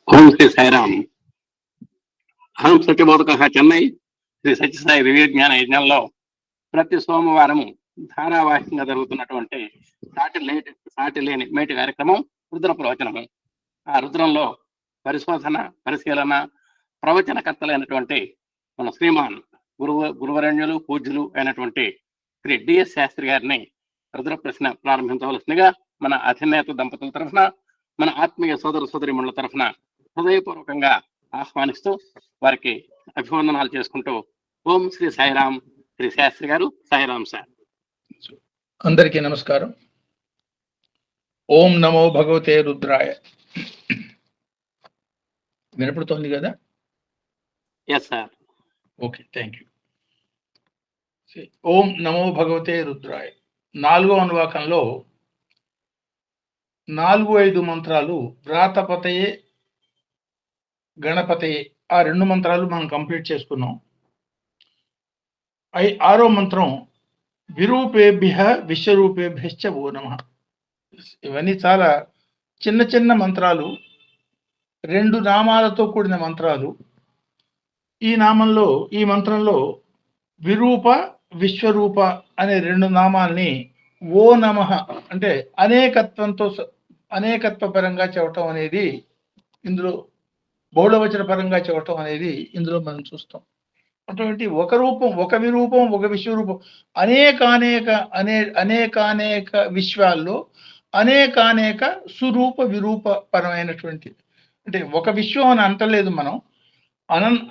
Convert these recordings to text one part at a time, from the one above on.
ఓం శ్రీ సాయిరామ్. అహం సత్యబోధక చెన్నై శ్రీ సత్యసాయి దివ్య జ్ఞాన యజ్ఞంలో ప్రతి సోమవారము ధారావాహికంగా జరుగుతున్నటువంటి సాటి లేని మేటి కార్యక్రమం రుద్ర ప్రవచనము. ఆ రుద్రంలో పరిశోధన, పరిశీలన, ప్రవచనకర్తలైనటువంటి మన శ్రీమాన్ గురువరణ్యులు, పూజ్యులు అయినటువంటి శ్రీ డిఎస్ శాస్త్రి గారిని రుద్ర ప్రశ్న ప్రారంభించవలసిందిగా మన అధినేత దంపతుల తరఫున, మన ఆత్మీయ సోదర సోదరిమణుల తరఫున హృదయపూర్వకంగా ఆహ్వానిస్తూ వారికి అభివందనాలు చేసుకుంటూ ఓం శ్రీ సాయిరామ్. శ్రీ శాస్త్రి గారు, సాయిరామ్ సార్. అందరికీ నమస్కారం. ఓం నమో భగవతే రుద్రాయ. వినపడుతోంది కదా? Yes sir. Okay, thank you. ఓం నమో భగవతే రుద్రాయ 4వ అనువాకంలో 4-5 మంత్రాలు వ్రాతపతయే, గణపతయే, ఆ 2 మంత్రాలు మనం కంప్లీట్ చేసుకున్నాం. 6వ మంత్రం విరూపేభ్య విశ్వరూపేభ్యశ్చ ఓ నమః. ఇవన్నీ చాలా చిన్న చిన్న మంత్రాలు, 2 నామాలతో కూడిన మంత్రాలు. ఈ మంత్రంలో విరూప, విశ్వరూప అనే 2 నామాల్ని ఓ నమః అంటే అనేకత్వ పరంగా చెప్పటం అనేది ఇందులో, బహుళవచన పరంగా చెప్పటం అనేది ఇందులో మనం చూస్తాం. అటువంటి ఒక రూపం, ఒక విరూపం, ఒక విశ్వరూపం, అనేకానేక విశ్వాల్లో అనేకానేక సురూప విరూప పరమైనటువంటి, అంటే ఒక విశ్వం అని అంటలేదు మనం,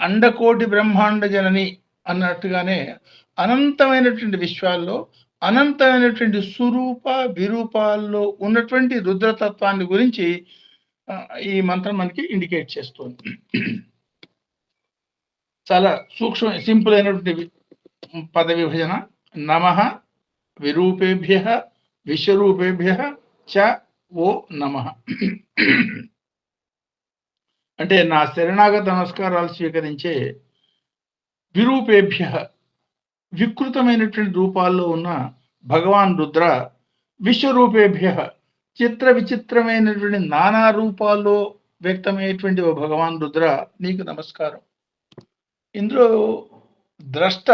అండకోటి బ్రహ్మాండ జనని అన్నట్టుగానే అనంతమైనటువంటి విశ్వాల్లో అనంతమైనటువంటి స్వరూప విరూపాల్లో ఉన్నటువంటి రుద్రతత్వాన్ని గురించి ఈ మంత్రం మనకి ఇండికేట్ చేస్తుంది. చాలా సూక్ష్మ, సింపుల్ అయినటువంటి పద విభజన. నమః విరూపేభ్య విశ్వరూపేభ్య చ ఓ నమః అంటే నా శరణాగత నమస్కారాలు స్వీకరించే విరూపేభ్య, వికృతమైనటువంటి రూపాల్లో ఉన్న భగవాన్ రుద్ర, విశ్వరూపేభ్య, చిత్ర విచిత్రమైనటువంటి నానా రూపాల్లో వ్యక్తమైనటువంటి ఓ భగవాన్ రుద్ర, నీకు నమస్కారం. ఇందులో ద్రష్ట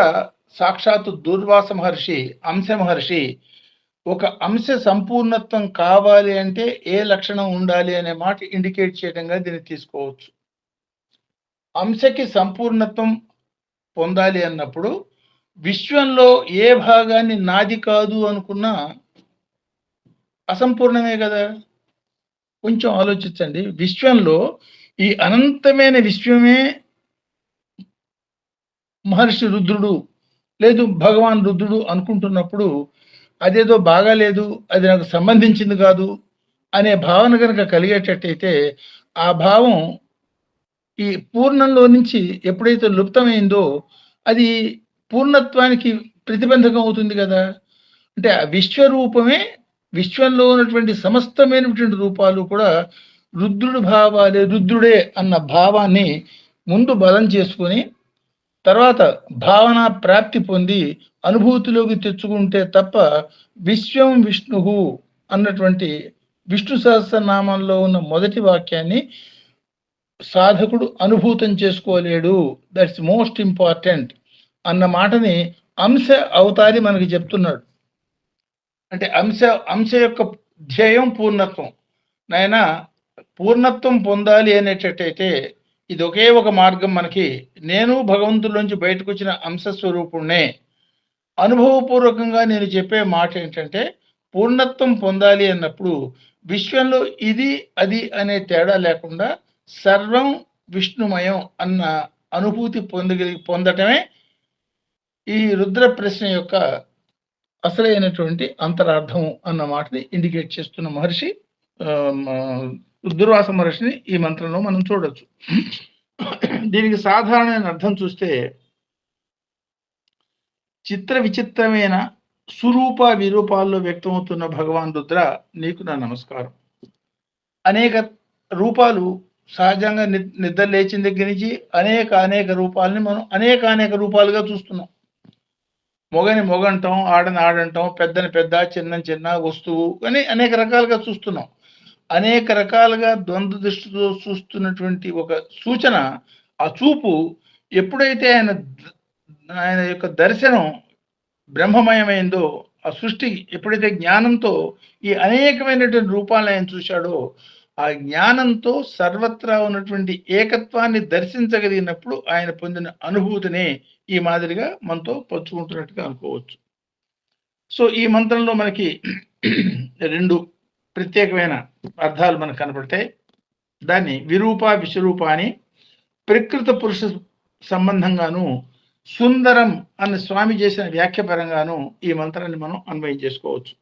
సాక్షాత్తు దూర్వాస మహర్షి, అంశ మహర్షి. ఒక అంశ సంపూర్ణత్వం కావాలి అంటే ఏ లక్షణం ఉండాలి అనే మాట ఇండికేట్ చేయడంగా దీన్ని తీసుకోవచ్చు. అంశకి సంపూర్ణత్వం పొందాలి అన్నప్పుడు విశ్వంలో ఏ భాగాన్ని నాది కాదు అనుకున్నా అసంపూర్ణమే కదా. కొంచెం ఆలోచించండి. విశ్వంలో ఈ అనంతమైన విశ్వమే మహర్షి రుద్రుడు, లేదు భగవాన్ రుద్రుడు అనుకుంటున్నప్పుడు అదేదో బాగాలేదు, అది నాకు సంబంధించింది కాదు అనే భావన కనుక కలిగేటట్టయితే ఆ భావం ఈ పూర్ణంలో నుంచి ఎప్పుడైతే లుప్తమైందో అది పూర్ణత్వానికి ప్రతిబంధకం అవుతుంది కదా. అంటే ఆ విశ్వరూపమే, విశ్వంలో ఉన్నటువంటి సమస్తమైనటువంటి రూపాలు కూడా రుద్రుడు భావాలే, రుద్రుడే అన్న భావాన్ని ముందు బలం చేసుకొని తర్వాత భావన ప్రాప్తి పొంది అనుభూతిలోకి తెచ్చుకుంటే తప్ప విశ్వం విష్ణు అన్నటువంటి విష్ణు సహస్రనామంలో ఉన్న మొదటి వాక్యాన్ని సాధకుడు అనుభూతం చేసుకోలేడు. దట్స్ మోస్ట్ ఇంపార్టెంట్ అన్న మాటని అంశ అవతారి మనకి చెప్తున్నాడు. అంటే అంశ యొక్క ధ్యేయం పూర్ణత్వం. నాయన పూర్ణత్వం పొందాలి అనేటట్టయితే ఇది ఒకే ఒక మార్గం మనకి. నేను భగవంతుల్లోంచి బయటకు వచ్చిన అంశస్వరూపుణ్ణే. అనుభవపూర్వకంగా నేను చెప్పే మాట ఏంటంటే, పూర్ణత్వం పొందాలి అన్నప్పుడు విశ్వంలో ఇది అది అనే తేడా లేకుండా సర్వం విష్ణుమయం అన్న అనుభూతి పొందటమే ఈ రుద్ర ప్రశ్న యొక్క అసలైనటువంటి అంతరార్థం అన్న మాటని ఇండికేట్ చేస్తున్న మహర్షి దుర్వాస మహర్షిని ఈ మంత్రంలో మనం చూడొచ్చు. దీనికి సాధారణమైన అర్థం చూస్తే, చిత్ర విచిత్రమైన సురూప విరూపాల్లో వ్యక్తమవుతున్న భగవాన్ రుద్ర, నీకు నా నమస్కారం. అనేక రూపాలు సహజంగా నిద్ర లేచిన దగ్గర నుంచి అనేక రూపాలని మనం అనేక రూపాలుగా చూస్తున్నాం. మొగని మొగంటాం, ఆడని ఆడంటాం, పెద్దని పెద్ద, చిన్న వస్తువు అని అనేక రకాలుగా చూస్తున్నాం. అనేక రకాలుగా ద్వంద్వ దృష్టితో చూస్తున్నటువంటి ఒక సూచన. ఆ చూపు ఎప్పుడైతే ఆయన యొక్క దర్శనం బ్రహ్మమయమైందో, ఆ సృష్టి ఎప్పుడైతే జ్ఞానంతో ఈ అనేకమైనటువంటి రూపాలను ఆయన చూశాడో, ఆ జ్ఞానంతో సర్వత్రా ఉన్నటువంటి ఏకత్వాన్ని దర్శించగలిగినప్పుడు ఆయన పొందిన అనుభూతిని ఈ మాదిరిగా మనతో పంచుకుంటున్నట్టుగా అనుకోవచ్చు. సో ఈ మంత్రంలో మనకి 2 ప్రత్యేకమైన అర్థాలు మనకు కనపడతాయి. దాన్ని విరూప విశ్వరూప అని ప్రకృత పురుష సంబంధంగాను, సుందరం అన్న స్వామి చేసిన వ్యాఖ్య పరంగాను ఈ మంత్రాన్ని మనం అన్వయం చేసుకోవచ్చు.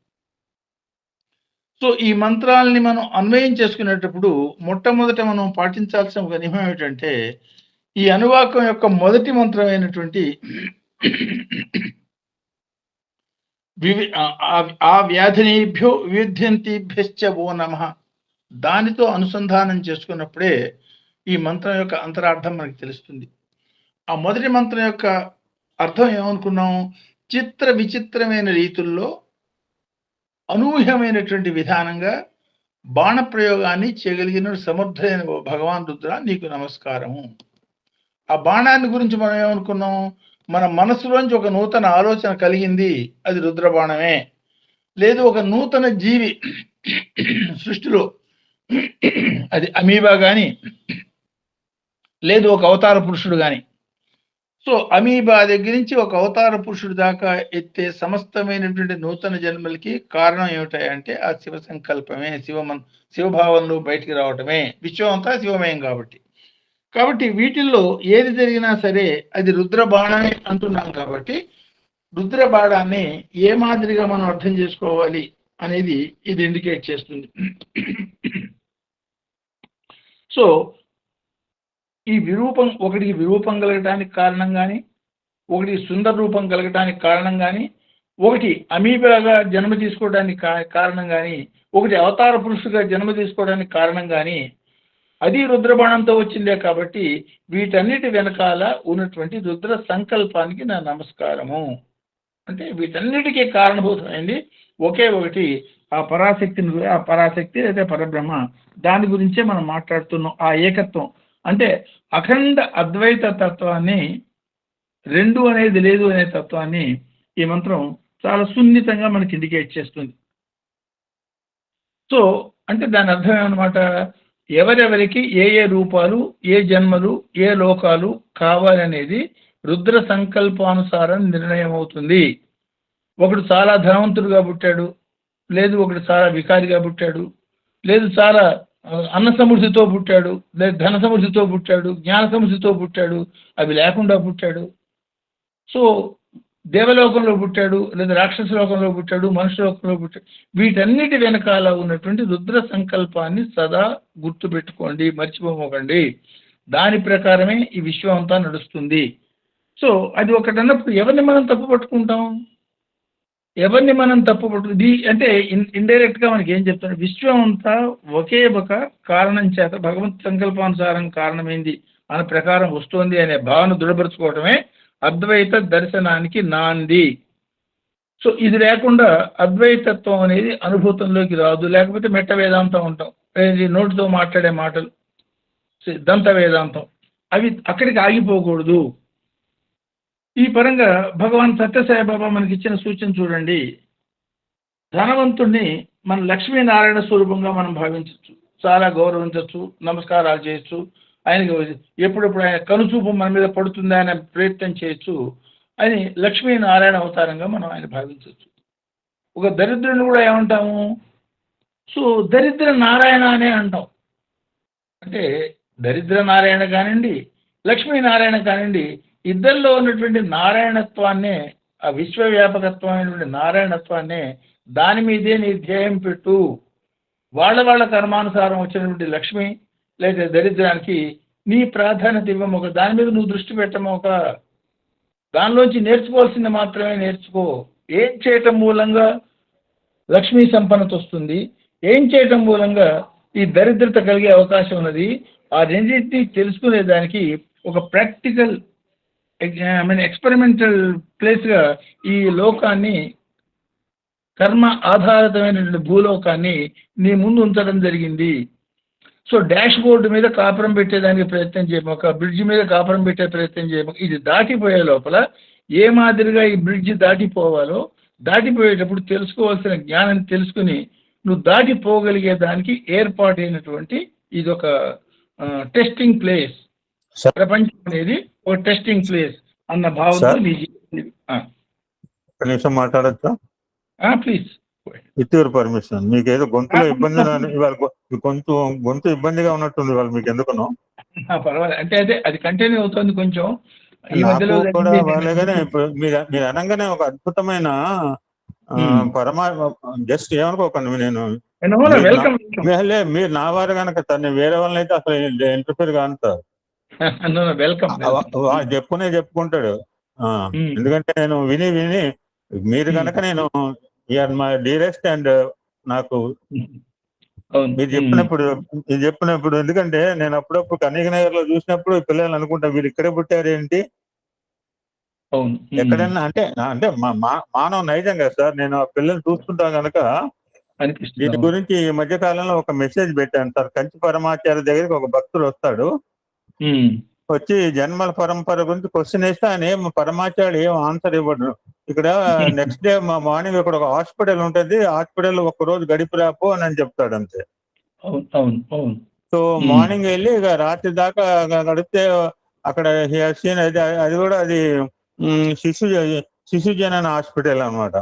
సో ఈ మంత్రాలని మనం అన్వయం చేసుకునేటప్పుడు మొట్టమొదట మనం పాటించాల్సిన ఒక నియమం ఏమిటంటే, ఈ అనువాకం యొక్క మొదటి మంత్రం అయినటువంటి ఆ వ్యాధినేభ్యో వివిధ్యంతిభ్యశ్చ ఓ నమః, దానితో అనుసంధానం చేసుకున్నప్పుడే ఈ మంత్రం యొక్క అంతరార్థం మనకు తెలుస్తుంది. ఆ మొదటి మంత్రం యొక్క అర్థం ఏమనుకున్నాం? చిత్ర విచిత్రమైన రీతుల్లో అనూహ్యమైనటువంటి విధానంగా బాణ ప్రయోగాన్ని చేయగలిగిన సమర్థులైన భగవాన్ రుద్ర నీకు నమస్కారము. ఆ బాణాన్ని గురించి మనం ఏమనుకున్నాం? మన మనసులోంచి ఒక నూతన ఆలోచన కలిగింది, అది రుద్ర బాణమే. లేదు ఒక నూతన జీవి సృష్టిలో, అది అమీబా కానీ, లేదు ఒక అవతార పురుషుడు కానీ. సో అమీబా దగ్గర నుంచి ఒక అవతార పురుషుడు దాకా ఎత్తే సమస్తమైనటువంటి నూతన జన్మలకి కారణం ఏమిటాయంటే ఆ శివ సంకల్పమే, శివభావంలో బయటికి రావటమే. విశ్వం అంతా శివమయం కాబట్టి వీటిల్లో ఏది జరిగినా సరే అది రుద్ర బాణమే అంటున్నాం. కాబట్టి రుద్ర బాణాన్ని ఏ మాదిరిగా మనం అర్థం చేసుకోవాలి అనేది ఇది ఇండికేట్ చేస్తుంది. సో ఈ విరూపం, ఒకటికి విరూపం కలగటానికి కారణం కానీ, ఒకటి సుందర రూపం కలగటానికి కారణం కానీ, ఒకటి అమీబాగా జన్మ తీసుకోవడానికి కారణం కానీ, ఒకటి అవతార పురుషుగా జన్మ తీసుకోవడానికి కారణం కానీ, అది రుద్రబాణంతో వచ్చిందే. కాబట్టి వీటన్నిటి వెనకాల ఉన్నటువంటి రుద్ర సంకల్పానికి నా నమస్కారము. అంటే వీటన్నిటికీ కారణభూతమైంది ఒకే ఒకటి, ఆ పరాశక్తి లేదా పరబ్రహ్మ. దాని గురించే మనం మాట్లాడుతున్నాం. ఆ ఏకత్వం అంటే అఖండ అద్వైత తత్వాన్ని, రెండు అనేది లేదు అనే తత్వాన్ని ఈ మంత్రం చాలా సున్నితంగా మనకి ఇండికేట్ చేస్తుంది. సో అంటే దాని అర్థం ఏమన్నమాట? ఎవరెవరికి ఏ ఏ రూపాలు, ఏ జన్మలు, ఏ లోకాలు కావాలనేది రుద్ర సంకల్పానుసారం నిర్ణయం అవుతుంది. ఒకడు చాలా ధనవంతుడుగా పుట్టాడు, లేదు ఒకడు చాలా వికారిగా పుట్టాడు, లేదు చాలా అన్న సమృద్ధితో పుట్టాడు, లేదు ధన సమృద్ధితో పుట్టాడు, జ్ఞాన సమృద్ధితో పుట్టాడు, అవి లేకుండా పుట్టాడు. సో దేవలోకంలో పుట్టాడు, లేదా రాక్షస లోకంలో పుట్టాడు, మనుష్య లోకంలో పుట్టాడు. వీటన్నిటి వెనకాల ఉన్నటువంటి రుద్ర సంకల్పాన్ని సదా గుర్తుపెట్టుకోండి, మర్చిపోకండి. దాని ప్రకారమే ఈ విశ్వం అంతా నడుస్తుంది. సో అది ఒకటి అన్నప్పుడు ఎవరిని మనం తప్పు పట్టుకుంటాం? అంటే ఇండైరెక్ట్గా మనకి ఏం చెప్తాడు? విశ్వం అంతా ఒకే ఒక కారణం చేత, భగవంతు సంకల్పానుసారం కారణమైంది అనే ప్రకారం వస్తుంది అనే భావన దృఢపరచుకోవటమే అద్వైత దర్శనానికి నాంది. సో ఇది లేకుండా అద్వైతత్వం అనేది అనుభూతంలోకి రాదు. లేకపోతే మెట్ట వేదాంతం ఉంటాం, నోటితో మాట్లాడే మాటలు, దంత వేదాంతం, అవి అక్కడికి ఆగిపోకూడదు. ఈ పరంగా భగవాన్ సత్యసాయిబాబా మనకి ఇచ్చిన సూచన చూడండి. ధనవంతుణ్ణి మన లక్ష్మీనారాయణ స్వరూపంగా మనం భావించవచ్చు, చాలా గౌరవించవచ్చు, నమస్కారాలు చేయొచ్చు, ఆయనకి ఎప్పుడెప్పుడు ఆయన కనుచూపు మన మీద పడుతుందా అనే ప్రయత్నం చేయొచ్చు అని లక్ష్మీనారాయణ అవతారంగా మనం ఆయన భావించవచ్చు. ఒక దరిద్రుని కూడా ఏమంటాము? సో దరిద్ర నారాయణ అనే అంటాం. అంటే దరిద్ర నారాయణ కానివ్వండి, లక్ష్మీనారాయణ కానివ్వండి, ఇద్దరిలో ఉన్నటువంటి నారాయణత్వాన్నే, ఆ విశ్వవ్యాపకత్వమైనటువంటి నారాయణత్వాన్నే దాని మీదే నీ ధ్యేయం పెట్టు. వాళ్ళ కర్మానుసారం వచ్చినటువంటి లక్ష్మి లేదా దరిద్రానికి నీ ప్రాధాన్యత ఇవ్వము. ఒక దాని మీద నువ్వు దృష్టి పెట్టము. ఒక దానిలోంచి నేర్చుకోవాల్సింది మాత్రమే నేర్చుకో. ఏం చేయటం మూలంగా లక్ష్మీ సంపన్నత వస్తుంది, ఏం చేయటం మూలంగా ఈ దరిద్రత కలిగే అవకాశం ఉన్నది, ఆ రెండింటినీ తెలుసుకునేదానికి ఒక ప్రాక్టికల్ ఎక్స్పెరిమెంటల్ ప్లేస్గా ఈ లోకాన్ని కర్మ ఆధారితమైనటువంటి భూలోకాన్ని నీ ముందు ఉంచడం జరిగింది. సో డాష్ బోర్డు మీద కాపురం పెట్టేదానికి ప్రయత్నం చేయమక, బ్రిడ్జ్ మీద కాపురం పెట్టే ప్రయత్నం చేయమక. ఇది దాటిపోయే లోపల ఏ మాదిరిగా ఈ బ్రిడ్జ్ దాటిపోవాలో, దాటిపోయేటప్పుడు తెలుసుకోవాల్సిన జ్ఞానం తెలుసుకుని నువ్వు దాటిపోగలిగే దానికి ఏర్పాటైనటువంటి ఇది ఒక టెస్టింగ్ ప్లేస్. ప్రపంచం అనేది ఒక టెస్టింగ్ ప్లేస్ అన్న భావంతో నీ జీవితం. ఒక నిమిషం మాట్లాడచ్చా? ప్లీజ్. With your permission. మీకు ఏదో గొంతులో ఇబ్బంది, ఇవాళ గొంతు ఇబ్బందిగా ఉన్నట్టుంది ఇవాళ, మీకు ఎందుకునో. పర్వాలేదు, అంటే అదే అది కంటిన్యూ అవుతుంది కొంచెం ఈ నాకు మధ్యలో కూడా వాళ్ళగానే. ఇప్పుడు మీరు అనగానే ఒక అద్భుతమైన జస్ట్ ఏమనుకోకండి, నేను మీరు నా వారు కనుక తను వేరే వాళ్ళని అయితే అసలు ఇంటర్ఫియర్ కానుతారు. చెప్పుకుంటాడు. ఎందుకంటే నేను విని మీరు కనుక నేను మై డియరెస్ట్ అండ్ నాకు మీరు చెప్పినప్పుడు ఎందుకంటే నేను అప్పుడప్పుడు కనీక నగర్ లో చూసినప్పుడు పిల్లలు అనుకుంటా వీళ్ళు ఇక్కడే పుట్టారేంటి ఎక్కడన్నా అంటే అంటే మానవ నైజం కదా సార్. నేను ఆ పిల్లల్ని చూస్తుంటా కనుక దీని గురించి ఈ మధ్య కాలంలో ఒక మెసేజ్ పెట్టాను సార్. కంచి పరమాచార్య దగ్గరికి ఒక భక్తుడు వస్తాడు, వచ్చి జన్మల పరంపర గురించి క్వశ్చన్ వేస్తే ఆయన ఏం పరమాచార్యుడు ఏం ఆన్సర్ ఇవ్వడు. ఇక్కడ నెక్స్ట్ డే మార్నింగ్ ఇక్కడ ఒక హాస్పిటల్ ఉంటుంది, హాస్పిటల్ ఒక రోజు గడిపి రాపో అని చెప్తాడు అంతే. సో మార్నింగ్ వెళ్ళి ఇక రాత్రి దాకా గడిపితే అక్కడ అది కూడా అది శిశు జనన హాస్పిటల్ అనమాట.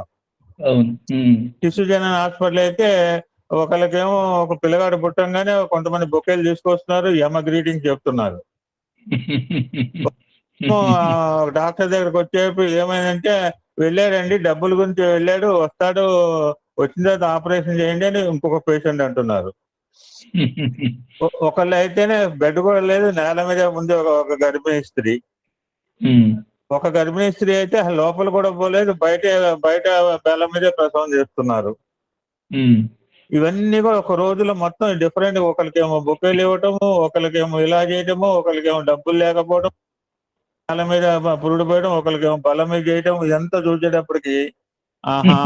శిశు జనన హాస్పిటల్ అయితే ఒకళ్ళకేమో ఒక పిల్లగాడు పుట్టంగానే కొంతమంది బొకేలు తీసుకొస్తున్నారు, యమ గ్రీటింగ్స్ చెప్తున్నారు. డాక్టర్ దగ్గరకు వచ్చేపు ఏమైందంటే వెళ్ళాడండి, డబ్బుల గురించి వెళ్ళాడు, వస్తాడు, వచ్చిన తర్వాత ఆపరేషన్ చేయండి అని ఇంకొక పేషెంట్ అంటున్నారు. ఒకళ్ళు అయితేనే బెడ్ కూడా లేదు, నేల మీద ముందు ఒక గర్భిణీ స్త్రీ, ఒక గర్భిణీ స్త్రీ అయితే లోపల కూడా పోలేదు, బయట బెల్ల మీదే ప్రసవం చేస్తున్నారు. ఇవన్నీ కూడా ఒక రోజులో మొత్తం డిఫరెంట్. ఒకరికేమో బొకేలు ఇవ్వటము, ఒకరికేమో ఇలా చేయటము, ఒకరికేమో డబ్బులు లేకపోవడం, నేల మీద పురుడు పోయడం, ఒకరికేమో బల్ల మీద చేయటం, ఇదంతా చూసేటప్పటికి ఆహా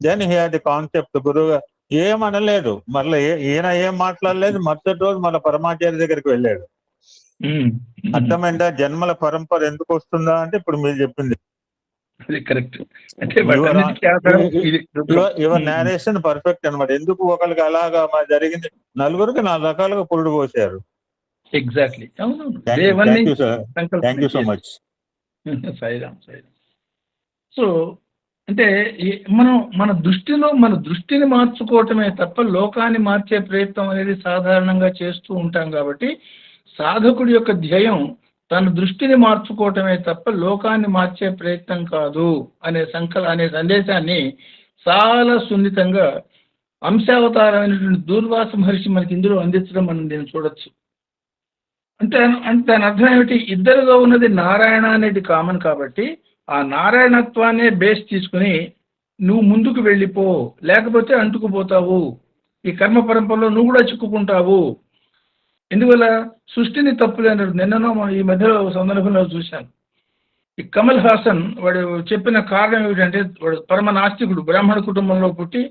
then he had the concept. గురువు ఏమనలేదు, మళ్ళీ ఈయన ఏం మాట్లాడలేదు. మరుసటి రోజు మళ్ళీ పరమాచార్య దగ్గరికి వెళ్ళాడు. అర్థమైందా జన్మల పరంపర ఎందుకు వస్తుందా అంటే ఇప్పుడు మీరు చెప్పింది. యువర్ నేరేషన్ పర్ఫెక్ట్ అనమాట. ఎందుకు ఒకరికి అలాగా జరిగింది, నలుగురికి 4 రకాలుగా పురుడు పోసారు. Exactly. Thank you so much. So అంటే మనం మన దృష్టిని మార్చుకోవటమే తప్ప లోకాన్ని మార్చే ప్రయత్నం అనేది సాధారణంగా చేస్తూ ఉంటాం. కాబట్టి సాధకుడి యొక్క ధ్యేయం తన దృష్టిని మార్చుకోవటమే తప్ప లోకాన్ని మార్చే ప్రయత్నం కాదు అనే సందేశాన్ని చాలా సున్నితంగా అంశావతారమైనటువంటి దూర్వాస మహర్షి మనకి ఇందులో అందించడం మనం దీన్ని చూడొచ్చు. అంటే దాని అర్థం ఏమిటి? ఇద్దరుగా ఉన్నది నారాయణ అనేది కామన్ కాబట్టి ఆ నారాయణత్వాన్నే బేస్ తీసుకుని నువ్వు ముందుకు వెళ్ళిపో, లేకపోతే అంటుకుపోతావు, ఈ కర్మ పరంపరలో నువ్వు కూడా చిక్కుకుంటావు. ఎందువల్ల సృష్టిని తప్పులేనాడు. నిన్ననో ఈ మధ్యలో సందర్భంలో చూశాను, ఈ కమల్ హాసన్ వాడు చెప్పిన కారణం ఏమిటంటే వాడు పరమ నాస్తికుడు, బ్రాహ్మణ కుటుంబంలో పుట్టి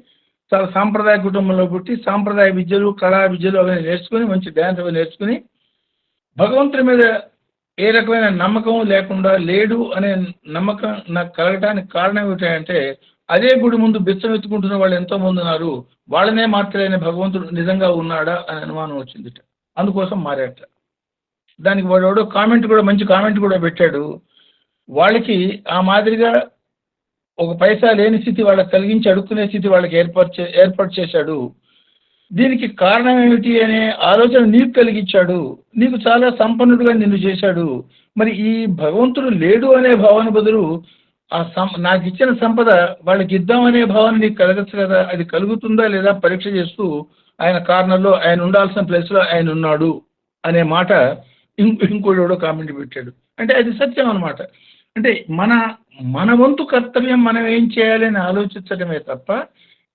చాలా సాంప్రదాయ కుటుంబంలో పుట్టి సాంప్రదాయ విద్యలు కళా విద్యలు అవన్నీ నేర్చుకుని మంచి డ్యాన్స్ అవి నేర్చుకుని భగవంతుడి మీద ఏ రకమైన నమ్మకం లేకుండా లేడు అనే నమ్మకం నాకు కలగటానికి కారణం ఏమిటంటే అదే గుడి ముందు బిచ్చం ఎత్తుకుంటున్న వాళ్ళు ఎంతోమంది ఉన్నారు, వాళ్ళనే మార్చలేని భగవంతుడు నిజంగా ఉన్నాడా అని అనుమానం వచ్చింది. అందుకోసం మారాట. దానికి వాడు కామెంట్ కూడా మంచి కామెంట్ కూడా పెట్టాడు. వాళ్ళకి ఆ మాదిరిగా ఒక పైసా లేని స్థితి వాళ్ళకి కలిగించి అడుక్కునే స్థితి వాళ్ళకి ఏర్పాటు చేశాడు. దీనికి కారణం ఏమిటి అనే ఆలోచన నీకు కలిగించాడు, నీకు చాలా సంపన్నుడుగా నిన్ను చేశాడు. మరి ఈ భగవంతుడు లేడు అనే భావన బదులు నాకు ఇచ్చిన సంపద వాళ్ళకి ఇద్దామనే భావన నీకు కలగచ్చు కదా, అది కలుగుతుందా లేదా పరీక్ష చేస్తూ ఆయన కార్నర్లో ఆయన ఉండాల్సిన ప్లేస్లో ఆయన ఉన్నాడు అనే మాట ఇంకోడో కామెంట్ పెట్టాడు. అంటే అది సత్యం అనమాట. అంటే మన వంతు కర్తవ్యం మనం ఏం చేయాలని ఆలోచించడమే తప్ప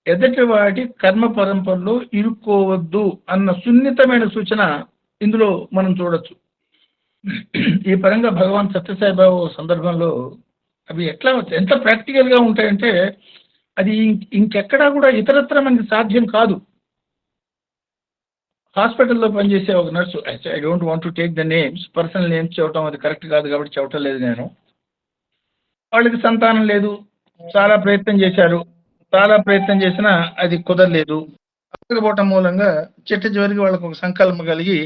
ఎదటి వాటి కర్మ పరంపరలో ఇరుక్కోవద్దు అన్న సున్నితమైన సూచన ఇందులో మనం చూడొచ్చు. ఈ పరంగా భగవాన్ సత్యసాయిబాబు సందర్భంలో అవి ఎంత ప్రాక్టికల్గా ఉంటాయంటే అది ఇంకెక్కడా కూడా ఇతరత్ర మనకి సాధ్యం కాదు. హాస్పిటల్లో పనిచేసే ఒక nurse, I don't want to take the names, personal names చెప్పడం అది కరెక్ట్ కాదు కాబట్టి చెప్పటం లేదు నేను. వాళ్ళకి సంతానం లేదు, చాలా ప్రయత్నం చేశారు, చాలా ప్రయత్నం చేసినా అది కుదరలేదు. కుదరకపోవటం మూలంగా చివరికి వాళ్ళకి ఒక సంకల్పం కలిగి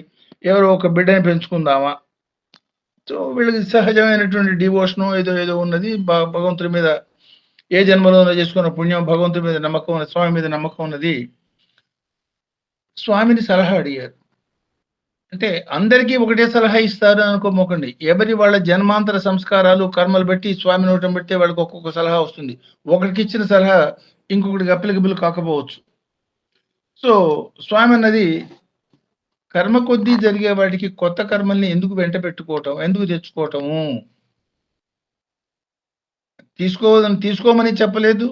ఎవరో ఒక బిడ్డని పెంచుకుందామా. సో వీళ్ళకి సహజమైనటువంటి డివోషను ఏదో ఏదో ఉన్నది, భగవంతుడి మీద ఏ జన్మలోనో చేసుకున్న పుణ్యం, భగవంతుడి మీద నమ్మకం ఉన్నది, స్వామి మీద నమ్మకం ఉన్నది. స్వామిని సలహా అడిగారు. అంటే అందరికీ ఒకటే సలహా ఇస్తారు అనుకోమోకండి. ఎవరి వాళ్ళ జన్మాంతర సంస్కారాలు కర్మలు బట్టి స్వామి నోటం పెడితే వాళ్ళకి ఒక్కొక్క సలహా వస్తుంది. ఒకరికి ఇచ్చిన సలహా ఇంకొకటికి అప్లికబుల్ కాకపోవచ్చు. సో స్వామి అన్నది కర్మ కొద్దీ జరిగే వాటికి కొత్త కర్మల్ని ఎందుకు వెంట పెట్టుకోవటం, ఎందుకు తెచ్చుకోవటము. తీసుకోమని చెప్పలేదు,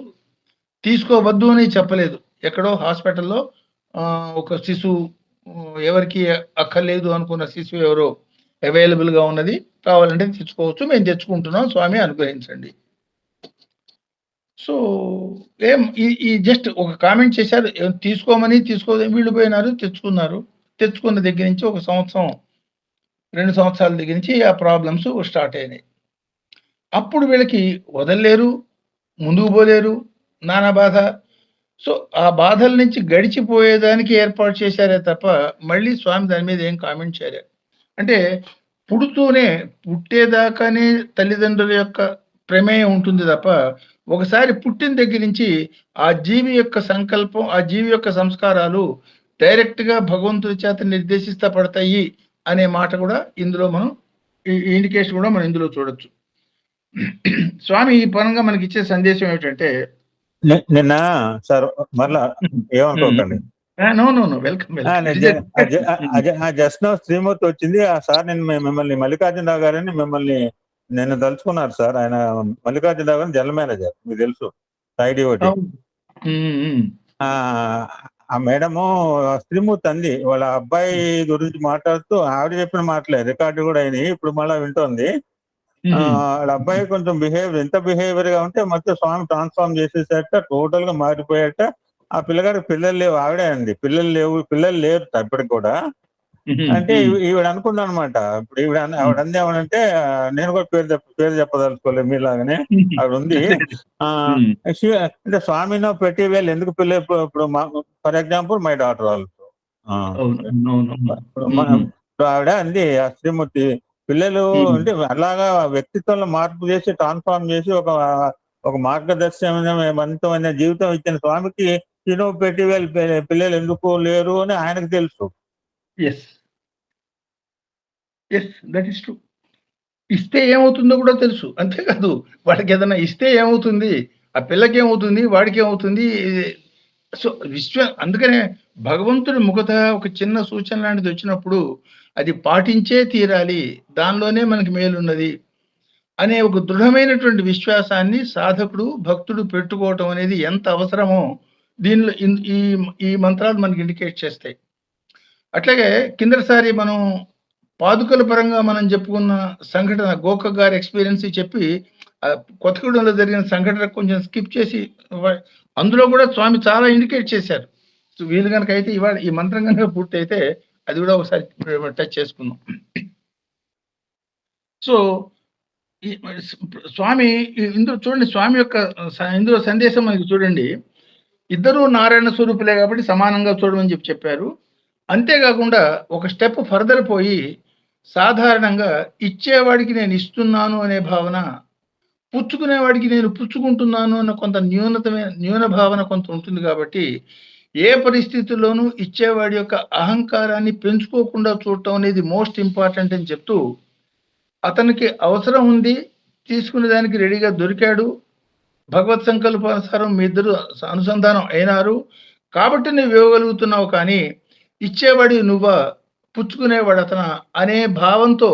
తీసుకోవద్దు అని చెప్పలేదు. ఎక్కడో హాస్పిటల్లో ఒక శిశువు, ఎవరికి అక్కర్లేదు అనుకున్న శిశువు ఎవరో అవైలబుల్గా ఉన్నది, కావాలంటే తెచ్చుకోవచ్చు, మేము తెచ్చుకుంటున్నాం, స్వామి అనుగ్రహించండి. సో ఈ జస్ట్ ఒక కామెంట్ చేశారు, తీసుకోమని వీళ్ళు పోయినారు, తెచ్చుకున్న దగ్గర నుంచి 1 సంవత్సరం 2 సంవత్సరాల దగ్గర నుంచి ఆ ప్రాబ్లమ్స్ స్టార్ట్ అయినాయి. అప్పుడు వీళ్ళకి వదలలేరు, ముందుకు పోలేరు, నానా బాధ. సో ఆ బాధల నుంచి గడిచిపోయేదానికి ఏర్పాటు చేశారే తప్ప మళ్ళీ స్వామి దాని మీద ఏం కామెంట్ చేయలేదు. అంటే పుట్టేదాకానే తల్లిదండ్రుల యొక్క ప్రమేయం ఉంటుంది తప్ప ఒకసారి పుట్టిన దగ్గర నుంచి ఆ జీవి యొక్క సంకల్పం, ఆ జీవి యొక్క సంస్కారాలు డైరెక్ట్ గా భగవంతుడి చేత నిర్దేశిస్తపడతాయి అనే మాట కూడా ఇందులో మనం, ఈ ఇండికేషన్ కూడా మనం ఇందులో చూడొచ్చు. స్వామి ఈ పరంగా మనకి ఇచ్చే సందేశం ఏమిటంటే, నిన్న సార్ మరలా ఏమనుకోకండి, వెల్కమ్. జస్ట్ నో శ్రీమూర్తి వచ్చింది సార్. నేను మిమ్మల్ని మల్లికార్జునరావు గారని మిమ్మల్ని నేను తలుచుకున్నారు సార్. ఆయన మల్లికార్జునరావు గారిని జనరల్ మేనేజర్, మీకు తెలుసు, ఐడిఓటి. ఆ మేడము శ్రీమూర్తి అంది వాళ్ళ అబ్బాయి గురించి మాట్లాడుతూ, ఆవిడ చెప్పిన మాటలే రికార్డు కూడా అయినాయి, ఇప్పుడు మళ్ళీ వింటోంది. వాళ్ళ అబ్బాయి కొంచెం ఎంత బిహేవియర్ గా ఉంటే మొత్తం స్వామి ట్రాన్స్ఫార్మ్ చేసేసట, టోటల్ గా మారిపోయాట. ఆ పిల్లగారికి పిల్లలు లేవు, ఆవిడే అంది పిల్లలు లేరు ఇప్పటికి కూడా. అంటే ఈవిడ అనుకుందా అనమాట. ఇప్పుడు ఆవిడ అంది ఏమనంటే, నేను కూడా పేరు చెప్పదలుచుకోలేదు మీలాగానే, ఆవిడ ఉంది. అంటే స్వామినో పెట్టి వేలు ఎందుకు పిల్ల, ఇప్పుడు for example my daughter also, ఆవిడ అంది ఆ శ్రీమూర్తి, పిల్లలు అంటే అలాగా వ్యక్తిత్వంలో మార్పు చేసి ట్రాన్స్ఫార్మ్ చేసి ఒక మార్గదర్శకమైన జీవితం ఇచ్చిన స్వామికి పెట్టి పిల్లలు ఎందుకు లేరు అని ఆయనకు తెలుసు. That is true. ఇస్తే ఏమవుతుందో కూడా తెలుసు. అంతేకాదు వాడికి ఏదైనా ఇస్తే ఏమవుతుంది, ఆ పిల్లకి ఏమవుతుంది, వాడికి ఏమవుతుంది. సో అందుకనే భగవంతుడి ముఖత ఒక చిన్న సూచన లాంటిది వచ్చినప్పుడు అది పాటించే తీరాలి, దానిలోనే మనకి మేలున్నది అనే ఒక దృఢమైనటువంటి విశ్వాసాన్ని సాధకుడు, భక్తుడు పెట్టుకోవటం అనేది ఎంత అవసరమో దీనిలో ఈ మంత్రాలు మనకి ఇండికేట్ చేస్తాయి. అట్లాగే కిందసారి మనం పాదుకల పరంగా మనం చెప్పుకున్న సంఘటన, గోక గారి ఎక్స్పీరియన్స్ చెప్పి కొత్తగూడెంలో జరిగిన సంఘటన కొంచెం స్కిప్ చేసి, అందులో కూడా స్వామి చాలా ఇండికేట్ చేశారు. సో వీళ్ళు కనుక అయితే ఇవాళ ఈ మంత్రం కనుక పూర్తి అయితే అది కూడా ఒకసారి టచ్ చేసుకుందాం. సో స్వామి ఇందులో చూడండి, స్వామి యొక్క ఇందులో సందేశం మనకి చూడండి, ఇద్దరూ నారాయణ స్వరూపులే కాబట్టి సమానంగా చూడమని చెప్పారు. అంతేకాకుండా ఒక స్టెప్ ఫర్దర్ పోయి, సాధారణంగా ఇచ్చేవాడికి నేను ఇస్తున్నాను అనే భావన, పుచ్చుకునేవాడికి నేను పుచ్చుకుంటున్నాను అన్న కొంత న్యూన భావన కొంత ఉంటుంది. కాబట్టి ఏ పరిస్థితుల్లోనూ ఇచ్చేవాడి యొక్క అహంకారాన్ని పెంచుకోకుండా చూడటం అనేది మోస్ట్ ఇంపార్టెంట్ అని చెప్తూ, అతనికి అవసరం ఉంది, తీసుకునే దానికి రెడీగా దొరికాడు, భగవత్ సంకల్పానుసారం మీ ఇద్దరు అనుసంధానం అయినారు కాబట్టి నువ్వు ఇవ్వగలుగుతున్నావు, కానీ ఇచ్చేవాడి నువ్వా, పుచ్చుకునేవాడు అతను అనే భావంతో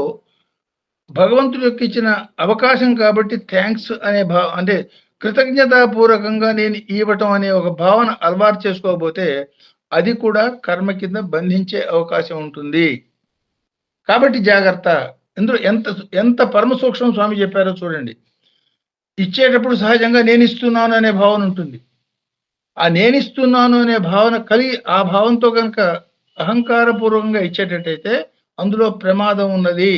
భగవంతుడి యొక్క ఇచ్చిన అవకాశం కాబట్టి థ్యాంక్స్ అనే అంటే కృతజ్ఞతాపూర్వకంగా నేను ఇవ్వటం అనే ఒక భావన అలవాటు చేసుకోకపోతే అది కూడా కర్మ కింద బంధించే అవకాశం ఉంటుంది. కాబట్టి జాగ్రత్త. ఇందులో ఎంత పరమ సూక్ష్మం స్వామి చెప్పారో చూడండి. ఇచ్చేటప్పుడు సహజంగా నేను ఇస్తున్నాను అనే భావన ఉంటుంది, ఆ నేనిస్తున్నాను అనే భావన కలిగి ఆ భావంతో కనుక అహంకారపూర్వకంగా ఇచ్చేటట్టయితే అందులో ప్రమాదం ఉన్నది.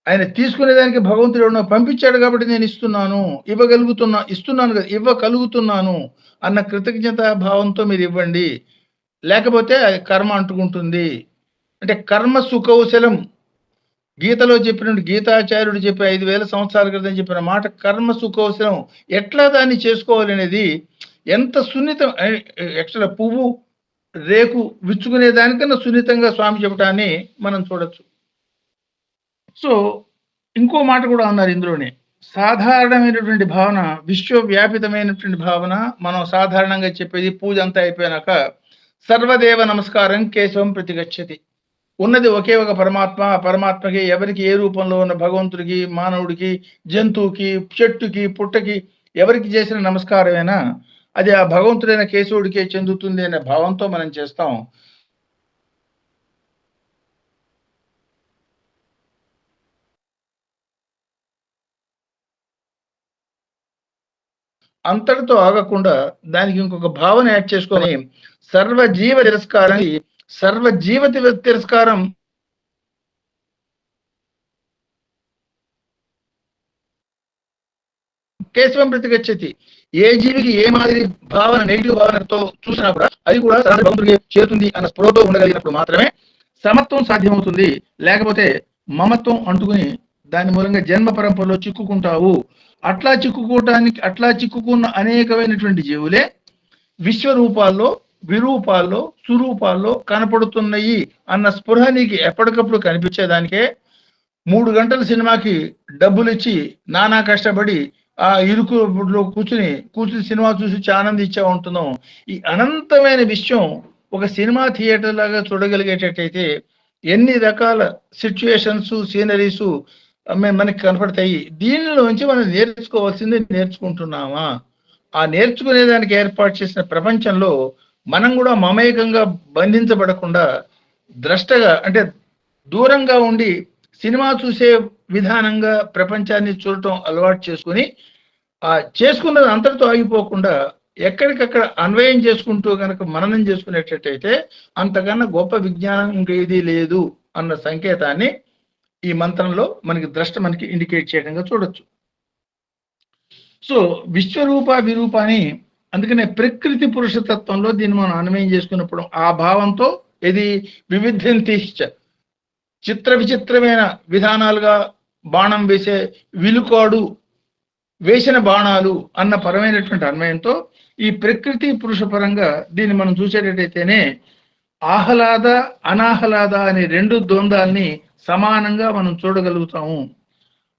ఆయన తీసుకునేదానికి భగవంతుడు ఎవరినో పంపించాడు కాబట్టి నేను ఇస్తున్నాను, ఇస్తున్నాను కదా, ఇవ్వగలుగుతున్నాను అన్న కృతజ్ఞతా భావంతో మీరు ఇవ్వండి. లేకపోతే అది కర్మ అంటుకుంటుంది. అంటే కర్మ సుకౌశలం. గీతలో చెప్పినట్టు గీతాచార్యుడు చెప్పి 5000 సంవత్సరాల క్రితం చెప్పిన మాట కర్మ సుకౌశలం. ఎట్లా దాన్ని చేసుకోవాలనేది ఎంత సున్నితం. యాక్చువల్‌గా పువ్వు, రేకు విచ్చుకునే దానికన్నా సున్నితంగా స్వామి చెప్పటాన్ని మనం చూడొచ్చు. సో, ఇంకో మాట కూడా అన్నారు ఇందులోనే. సాధారణమైనటువంటి భావన, విశ్వవ్యాపితమైనటువంటి భావన. మనం సాధారణంగా చెప్పేది పూజ అంతా అయిపోయినాక సర్వదేవ నమస్కారం కేశవం ప్రతిగచ్చతి. ఉన్నది ఒకే ఒక పరమాత్మ. ఆ పరమాత్మకి ఎవరికి ఏ రూపంలో ఉన్న భగవంతుడికి, మానవుడికి, జంతువుకి, చెట్టుకి, పుట్టకి ఎవరికి చేసిన నమస్కారమైనా అది ఆ భగవంతుడైన కేశవుడికే చెందుతుంది అనే భావంతో మనం చేస్తాం. అంతటితో ఆగకుండా దానికి ఇంకొక భావన యాడ్ చేసుకొని సర్వజీవ తిరస్కారం కేశవం ప్రతిగచ్చతి. ఏ జీవికి ఏ మాదిరి భావన, నెగిటివ్ భావనతో చూసినా కూడా అది కూడా భగవంతుడికి చేరుతుంది అన్న స్పృహతో ఉండగలిగినప్పుడు మాత్రమే సమత్వం సాధ్యమవుతుంది. లేకపోతే మమత్వం అంటుకుని దాని మూలంగా జన్మ పరంపరలో చిక్కుకుంటావు. అట్లా చిక్కుకున్న అనేకమైనటువంటి జీవులే విశ్వరూపాల్లో, విరూపాల్లో, సురూపాల్లో కనపడుతున్నాయి అన్న స్పృహ నీకు ఎప్పటికప్పుడు కనిపించేదానికే 3 గంటల సినిమాకి డబ్బులు ఇచ్చి నానా కష్టపడి ఆ ఇరుకులో కూర్చుని సినిమా చూసి ఆనందించా ఉంటున్నాం. ఈ అనంతమైన విషయం ఒక సినిమా థియేటర్ లాగా చూడగలిగేటట్టయితే ఎన్ని రకాల సిచ్యుయేషన్స్, సీనరీస్ మనకి కనపడతాయి. దీనిలోంచి మనం నేర్చుకోవాల్సింది నేర్చుకుంటున్నామా? ఆ నేర్చుకునేదానికి ఏర్పాటు చేసిన ప్రపంచంలో మనం కూడా మమేకంగా బంధించబడకుండా ద్రష్టగా, అంటే దూరంగా ఉండి సినిమా చూసే విధానంగా ప్రపంచాన్ని చూడటం అలవాటు చేసుకుని చేసుకున్నది అంతటితో ఆగిపోకుండా ఎక్కడికక్కడ అన్వయం చేసుకుంటూ కనుక మననం చేసుకునేటట్టయితే అంతకన్నా గొప్ప విజ్ఞానం ఇంకేది లేదు అన్న సంకేతాన్ని ఈ మంత్రంలో మనకి ఇండికేట్ చేయడంగా చూడొచ్చు. సో విశ్వరూప విరూపాన్ని అందుకనే ప్రకృతి పురుషతత్వంలో దీన్ని మనం అన్వయం చేసుకున్నప్పుడు ఆ భావంతో ఇది వివిధంతిశ్చ చిత్ర విచిత్రమైన విధానాలుగా బాణం వేసే విలుకాడు వేసిన బాణాలు అన్న పరమైనటువంటి అన్వయంతో ఈ ప్రకృతి పురుష పరంగా దీన్ని మనం చూసేటట్టయితేనే ఆహ్లాద అనాహ్లాద అనే 2 ద్వంద్వాల్ని సమానంగా మనం చూడగలుగుతాము.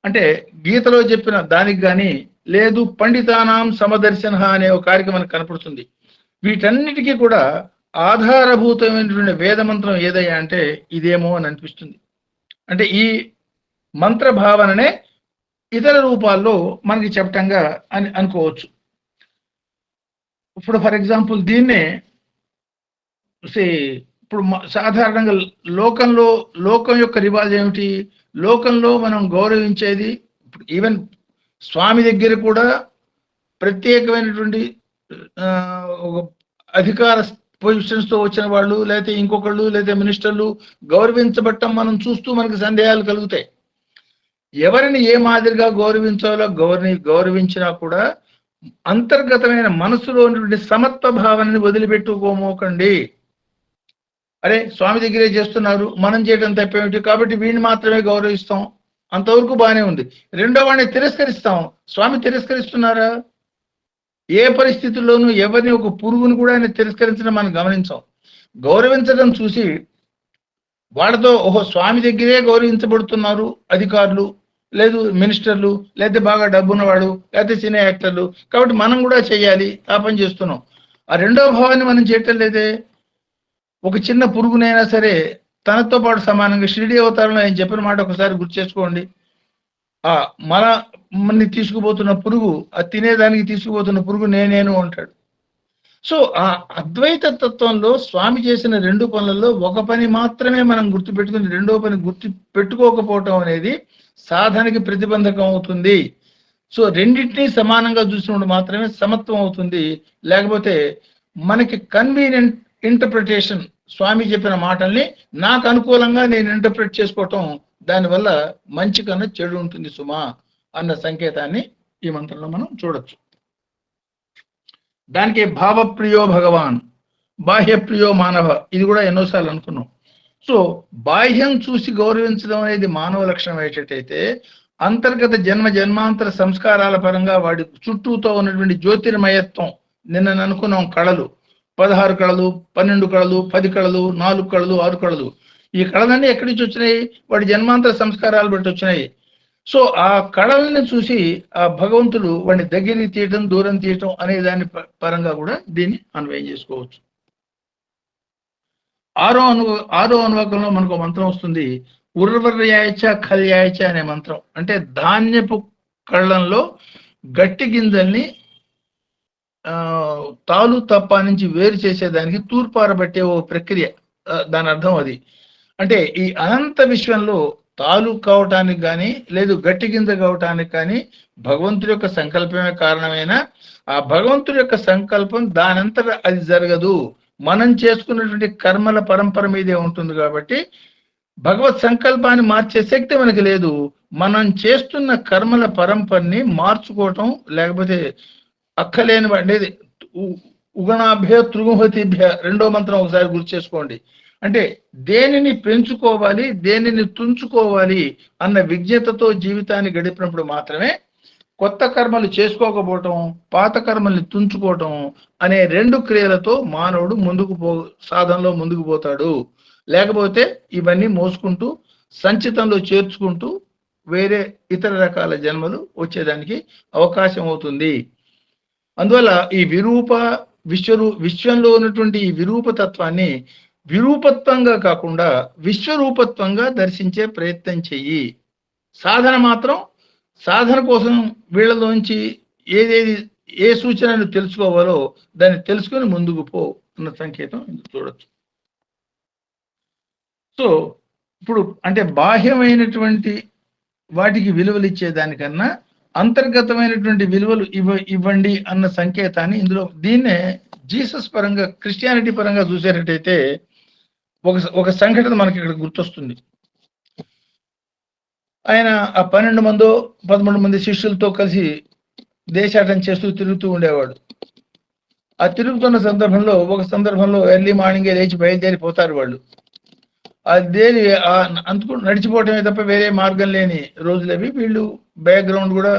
అంటే గీతలో చెప్పిన దానికి కానీ లేదు పండితానాం సమదర్శన అనే ఒక కార్యక్రమం కనపడుతుంది. వీటన్నిటికీ కూడా ఆధారభూతమైనటువంటి వేదమంత్రం ఏదయ్యా అంటే ఇదేమో అని అనిపిస్తుంది. అంటే ఈ మంత్ర భావననే ఇతర రూపాల్లో మనకి చెప్పటంగా అనుకోవచ్చు. ఇప్పుడు ఫర్ ఎగ్జాంపుల్ దీన్నే ఇప్పుడు సాధారణంగా లోకం యొక్క రివాజ్ ఏమిటి? లోకంలో మనం గౌరవించేది ఈవెన్ స్వామి దగ్గర కూడా ప్రత్యేకమైనటువంటి అధికార పొజిషన్స్ తో వచ్చిన వాళ్ళు, లేకపోతే ఇంకొకళ్ళు, లేకపోతే మినిస్టర్లు గౌరవించబట్టం మనం చూస్తూ మనకి సందేహాలు కలుగుతాయి. ఎవరిని ఏ మాదిరిగా గౌరవించాలో గౌరవించినా కూడా అంతర్గతమైన మనసులో ఉన్నటువంటి సమత్వ భావనని వదిలిపెట్టుకోమోకండి. అరే స్వామి దగ్గరే చేస్తున్నారు, మనం చేయడం తప్పేమిటి, కాబట్టి వీడిని మాత్రమే గౌరవిస్తాం, అంతవరకు బాగానే ఉంది. రెండో వాడిని తిరస్కరిస్తాం. స్వామి తిరస్కరిస్తున్నారా? ఏ పరిస్థితుల్లోనూ ఎవరిని, ఒక పురుగును కూడా ఆయన తిరస్కరించడం మనం గమనించాం. గౌరవించడం చూసి వాళ్ళతో ఓహో స్వామి దగ్గరే గౌరవించబడుతున్నారు అధికారులు, లేదు మినిస్టర్లు, లేకపోతే బాగా డబ్బున్నవాడు, లేకపోతే సినీ యాక్టర్లు, కాబట్టి మనం కూడా చేయాలి, ఆ పని చేస్తున్నాం. ఆ రెండో భావాన్ని మనం చేయటం లేదే. ఒక చిన్న పురుగునైనా సరే తనతో పాటు సమానంగా షిరిడి అవతారంలో ఆయన చెప్పిన మాట ఒకసారి గుర్తు చేసుకోండి. మనని తీసుకుపోతున్న పురుగు, అది తినేదానికి తీసుకుపోతున్న పురుగు నేనేను అంటాడు. సో ఆ అద్వైత తత్వంలో స్వామి చేసిన 2 పనులలో ఒక పని మాత్రమే మనం గుర్తుపెట్టుకుని రెండో పని గుర్తు పెట్టుకోకపోవటం అనేది సాధనకి ప్రతిబంధకం అవుతుంది. సో రెండింటినీ సమానంగా చూసినప్పుడు మాత్రమే సమత్వం అవుతుంది. లేకపోతే మనకి కన్వీనియంట్ ఇంటర్ప్రిటేషన్, స్వామి చెప్పిన మాటల్ని నాకు అనుకూలంగా నేను ఇంటర్ప్రిట్ చేసుకోవటం, దానివల్ల మంచి కన్నా చెడు ఉంటుంది సుమా అన్న సంకేతాన్ని ఈ మంత్రంలో మనం చూడొచ్చు. దానికి భావప్రియో భగవాన్, బాహ్యప్రియో మానవ, ఇది కూడా ఎన్నోసార్లు అనుకున్నాం. సో బాహ్యం చూసి గౌరవించడం అనేది మానవ లక్షణం అయ్యేటట్టయితే, అంతర్గత జన్మాంతర సంస్కారాల పరంగా వాడి చుట్టూతో ఉన్నటువంటి జ్యోతిర్మయత్వం, నిన్న అనుకున్నాం కళలు, 16 కళలు, 12 కళలు, 10 కళలు, 4 కళలు, 6 కళలు, ఈ కళలన్నీ ఎక్కడి నుంచి వచ్చినాయి? వాడి జన్మాంతర సంస్కారాలు బట్టి వచ్చినాయి. సో ఆ కళల్ని చూసి ఆ భగవంతుడు వాడిని దగ్గరికి తీయటం, దూరం తీయటం అనే దాని పరంగా కూడా దీన్ని అన్వయం చేసుకోవచ్చు. ఆరో అనువాకంలో మనకు మంత్రం వస్తుంది, ఉర్వర్యాయచ ఖల్యాయచ అనే మంత్రం. అంటే ధాన్యపు కళ్ళంలో గట్టి గింజల్ని తాలు తప్ప నుంచి వేరు చేసేదానికి తూర్పారబట్టే ఓ ప్రక్రియ, దాని అర్థం అది. అంటే ఈ అనంత విశ్వంలో తాలు కావటానికి కానీ లేదు గట్టి గింజ కావటానికి కానీ భగవంతుడి యొక్క సంకల్పమే కారణమైన, ఆ భగవంతుడి యొక్క సంకల్పం దానంతటా అది జరగదు, మనం చేసుకున్నటువంటి కర్మల పరంపర మీదే ఉంటుంది. కాబట్టి భగవత్ సంకల్పాన్ని మార్చే శక్తి మనకి లేదు. మనం చేస్తున్న కర్మల పరంపరని మార్చుకోవటం, లేకపోతే అక్కలేని అనేది ఉగణాభ్య తృగుహతిభ్య, రెండో మంత్రం ఒకసారి గుర్తు చేసుకోండి. అంటే దేనిని పెంచుకోవాలి, దేనిని తుంచుకోవాలి అన్న విజ్ఞతతో జీవితాన్ని గడిపినప్పుడు మాత్రమే కొత్త కర్మలు చేసుకోకపోవటం, పాత కర్మల్ని తుంచుకోవటం అనే 2 క్రియలతో మానవుడు సాధనలో ముందుకు పోతాడు. లేకపోతే ఇవన్నీ మోసుకుంటూ సంచితంలో చేర్చుకుంటూ వేరే ఇతర రకాల జన్మలు వచ్చేదానికి అవకాశం అవుతుంది. అందువల్ల ఈ విశ్వంలో ఉన్నటువంటి ఈ విరూపతత్వాన్ని విరూపత్వంగా కాకుండా విశ్వరూపత్వంగా దర్శించే ప్రయత్నం చెయ్యి. సాధన మాత్రం సాధన కోసం వీళ్ళలోంచి ఏ సూచనను తెలుసుకోవాలో దాన్ని తెలుసుకొని ముందుకు పో అన్న సంకేతం చూడొచ్చు. సో ఇప్పుడు అంటే బాహ్యమైనటువంటి వాటికి విలువలు ఇచ్చేదానికన్నా అంతర్గతమైనటువంటి విలువలు ఇవ్వండి అన్న సంకేతాన్ని ఇందులో, దీన్నే జీసస్ పరంగా, క్రిస్టియానిటీ పరంగా చూసేటట్టయితే ఒక సంఘటన మనకి ఇక్కడ గుర్తొస్తుంది. ఆయన ఆ 12 మంది శిష్యులతో కలిసి దేశాటన చేస్తూ తిరుగుతూ ఉండేవాడు. ఆ తిరుగుతున్న సందర్భంలో ఒక సందర్భంలో ఎర్లీ మార్నింగే లేచి బయలుదేరిపోతారు వాళ్ళు. అదేది అందుకు నడిచిపోవటమే తప్ప వేరే మార్గం లేని రోజులవి. వీళ్ళు బ్యాక్గ్రౌండ్ కూడా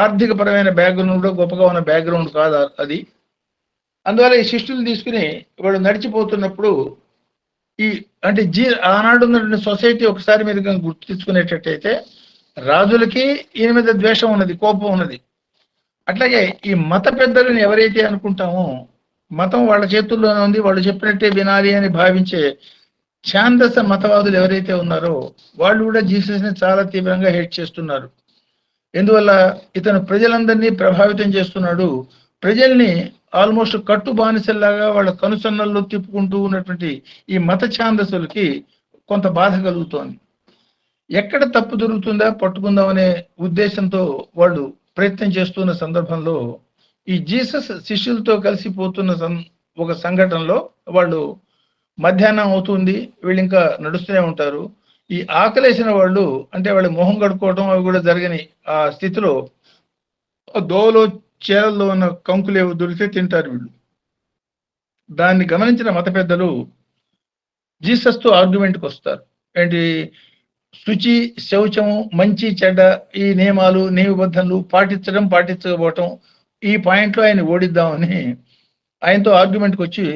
ఆర్థిక పరమైన బ్యాక్గ్రౌండ్ కూడా గొప్పగా ఉన్న బ్యాక్గ్రౌండ్ కాదు అది. అందువల్ల ఈ శిష్యులు తీసుకుని వాడు నడిచిపోతున్నప్పుడు అంటే ఆనాడు ఉన్నటువంటి సొసైటీ ఒకసారి మీరు గుర్తు తెచ్చుకునేటట్టయితే, రాజులకి ఈయన మీద ద్వేషం ఉన్నది, కోపం ఉన్నది. అట్లాగే ఈ మత పెద్దలను ఎవరైతే అనుకుంటామో, మతం వాళ్ళ చేతుల్లోనే ఉంది, వాళ్ళు చెప్పినట్టే వినాలి అని భావించే ఛాందస మతవాదులు ఎవరైతే ఉన్నారో వాళ్ళు కూడా జీసస్ని చాలా తీవ్రంగా హేట్ చేస్తున్నారు. ఎందువల్ల ఇతను ప్రజలందరినీ ప్రభావితం చేస్తున్నాడు. ప్రజల్ని ఆల్మోస్ట్ కట్టు బానిసల్లాగా వాళ్ళ కనుసన్నల్లో తిప్పుకుంటూ ఉన్నటువంటి ఈ మత ఛాందసులకి కొంత బాధ కలుగుతోంది. ఎక్కడ తప్పు దొరుకుతుందా పట్టుకుందాం అనే ఉద్దేశంతో వాళ్ళు ప్రయత్నం చేస్తున్న సందర్భంలో ఈ జీసస్ శిష్యులతో కలిసిపోతున్న ఒక సంఘటనలో వాళ్ళు మధ్యాహ్నం అవుతుంది, వీళ్ళు ఇంకా నడుస్తూనే ఉంటారు. ఈ ఆకలేసిన వాళ్ళు, అంటే వాళ్ళ మొహం కడుక్కోవడం అవి కూడా జరగని ఆ స్థితిలో దోవలో చీరల్లో ఉన్న కంకులేవు దొరికితే తింటారు వీళ్ళు. దాన్ని గమనించిన మత పెద్దలు జీసస్తో ఆర్గ్యుమెంట్కి వస్తారు. ఏంటి, శుచి, శౌచము, మంచి చెడ్డ, ఈ నియమాలు నియమబద్ధనలు పాటించకపోవటం, ఈ పాయింట్లో ఆయన ఓడిద్దామని ఆయనతో ఆర్గ్యుమెంట్కి వచ్చి,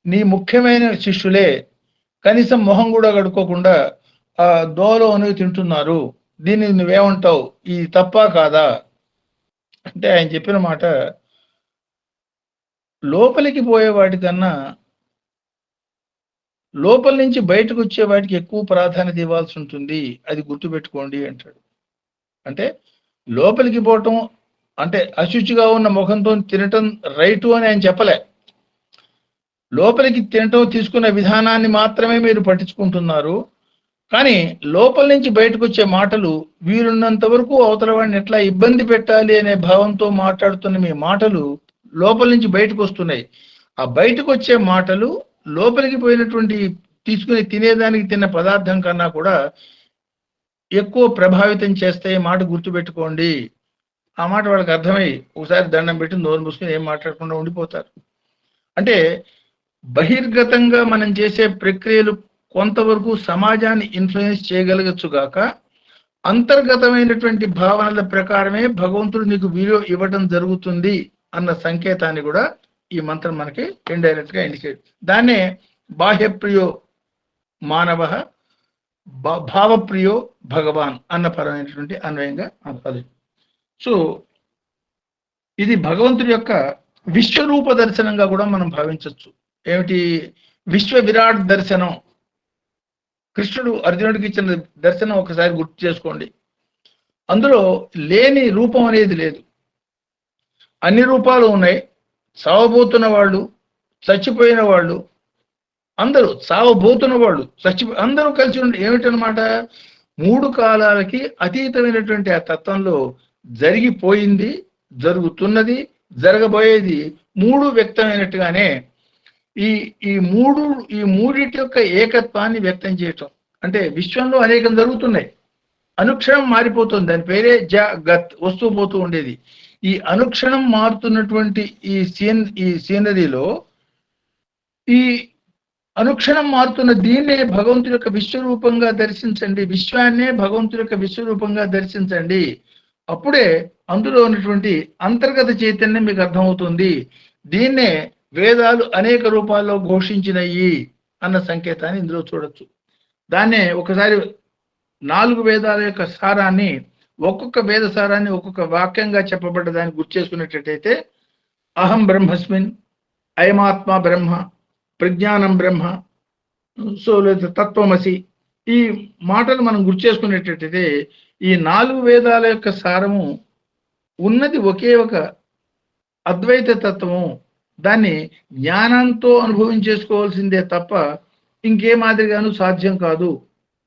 నీ ముఖ్యమైన శిష్యులే కనీసం మొహం కూడా కడుక్కోకుండా ఆ దోవలో అనేవి తింటున్నారు, దీన్ని నువ్వేమంటావు, ఇది తప్పా కాదా అంటే ఆయన చెప్పిన మాట, లోపలికి పోయే వాటికన్నా లోపల నుంచి బయటకు వచ్చే వాటికి ఎక్కువ ప్రాధాన్యత ఇవ్వాల్సి ఉంటుంది, అది గుర్తుపెట్టుకోండి అంటాడు. అంటే లోపలికి పోవటం అంటే అశుచిగా ఉన్న ముఖంతో తినటం రైటు అని ఆయన చెప్పలే. లోపలికి తినటం తీసుకున్న విధానాన్ని మాత్రమే మీరు పట్టించుకుంటున్నారు. కానీ లోపల నుంచి బయటకు వచ్చే మాటలు వీరున్నంత వరకు అవతల వాడిని ఎట్లా ఇబ్బంది పెట్టాలి అనే భావంతో మాట్లాడుతున్న మీ మాటలు లోపల నుంచి బయటకు వస్తున్నాయి. ఆ బయటకు వచ్చే మాటలు లోపలికి పోయినటువంటి తీసుకుని తినేదానికి తిన్న పదార్థం కన్నా కూడా ఎక్కువ ప్రభావితం చేస్తాయి. మాట గుర్తుపెట్టుకోండి. ఆ మాట వాళ్ళకి అర్థమై ఒకసారి దండం పెట్టి నోరు మూసుకుని ఏం మాట్లాడకుండా ఉండిపోతారు. అంటే బహిర్గతంగా మనం చేసే ప్రక్రియలు కొంతవరకు సమాజాన్ని ఇన్ఫ్లుయెన్స్ చేయగలగచ్చు గాక అంతర్గతమైనటువంటి భావనల ప్రకారమే భగవంతుడు నీకు వీడియో ఇవ్వడం జరుగుతుంది అన్న సంకేతాన్ని కూడా ఈ మంత్రం మనకి ఇండైరెక్ట్ గా ఇండికేట్. దాన్నే బాహ్యప్రియో మానవ భావప్రియో భగవాన్ అన్న పరమైనటువంటి అన్వయంగా అది. సో ఇది భగవంతుడి యొక్క విశ్వరూప దర్శనంగా కూడా మనం భావించవచ్చు. ఏమిటి? విశ్వ విరాట్ దర్శనం. కృష్ణుడు అర్జునుడికి ఇచ్చిన దర్శనం ఒకసారి గుర్తు చేసుకోండి. అందులో లేని రూపం అనేది లేదు, అన్ని రూపాలు ఉన్నాయి. చావబోతున్న వాళ్ళు, చచ్చిపోయిన వాళ్ళు, అందరూ చావబోతున్న వాళ్ళు, అందరూ కలిసి ఉండి ఏమిటనమాట, 3 కాలాలకి అతీతమైనటువంటి ఆ తత్వంలో జరిగిపోయింది, జరుగుతున్నది, జరగబోయేది 3 వ్యక్తమైనట్టుగానే ఈ మూడిటి యొక్క ఏకత్వాన్ని వ్యక్తం చేయటం. అంటే విశ్వంలో అనేకం జరుగుతున్నాయి, అనుక్షణం మారిపోతుంది. దాని పేరే జగత్, వస్తూ పోతూ ఉండేది. ఈ అనుక్షణం మారుతున్నటువంటి ఈ సీనరీలో ఈ అనుక్షణం మారుతున్న దీన్నే భగవంతుడి యొక్క విశ్వరూపంగా దర్శించండి. విశ్వాన్నే భగవంతుడి యొక్క విశ్వరూపంగా దర్శించండి. అప్పుడే అందులో ఉన్నటువంటి అంతర్గత చైతన్యం మీకు అర్థమవుతుంది. దీన్నే వేదాలు అనేక రూపాల్లో ఘోషించినయి అన్న సంకేతాన్ని ఇందులో చూడొచ్చు. దాన్నే ఒకసారి 4 వేదాల యొక్క సారాన్ని, ఒక్కొక్క వేద సారాన్ని ఒక్కొక్క వాక్యంగా చెప్పబడ్డ దాన్ని గుర్తు చేసుకున్నట్టయితే, అహం బ్రహ్మస్మిన్, అయమాత్మ బ్రహ్మ, ప్రజ్ఞానం బ్రహ్మ, సో లేదా తత్వమసి, ఈ మాటలు మనం గుర్తు చేసుకునేటట్టయితే ఈ 4 వేదాల యొక్క సారము ఉన్నది ఒకే ఒక అద్వైత తత్వము. దాన్ని జ్ఞానంతో అనుభవించేసుకోవాల్సిందే తప్ప ఇంకే మాదిరిగాను సాధ్యం కాదు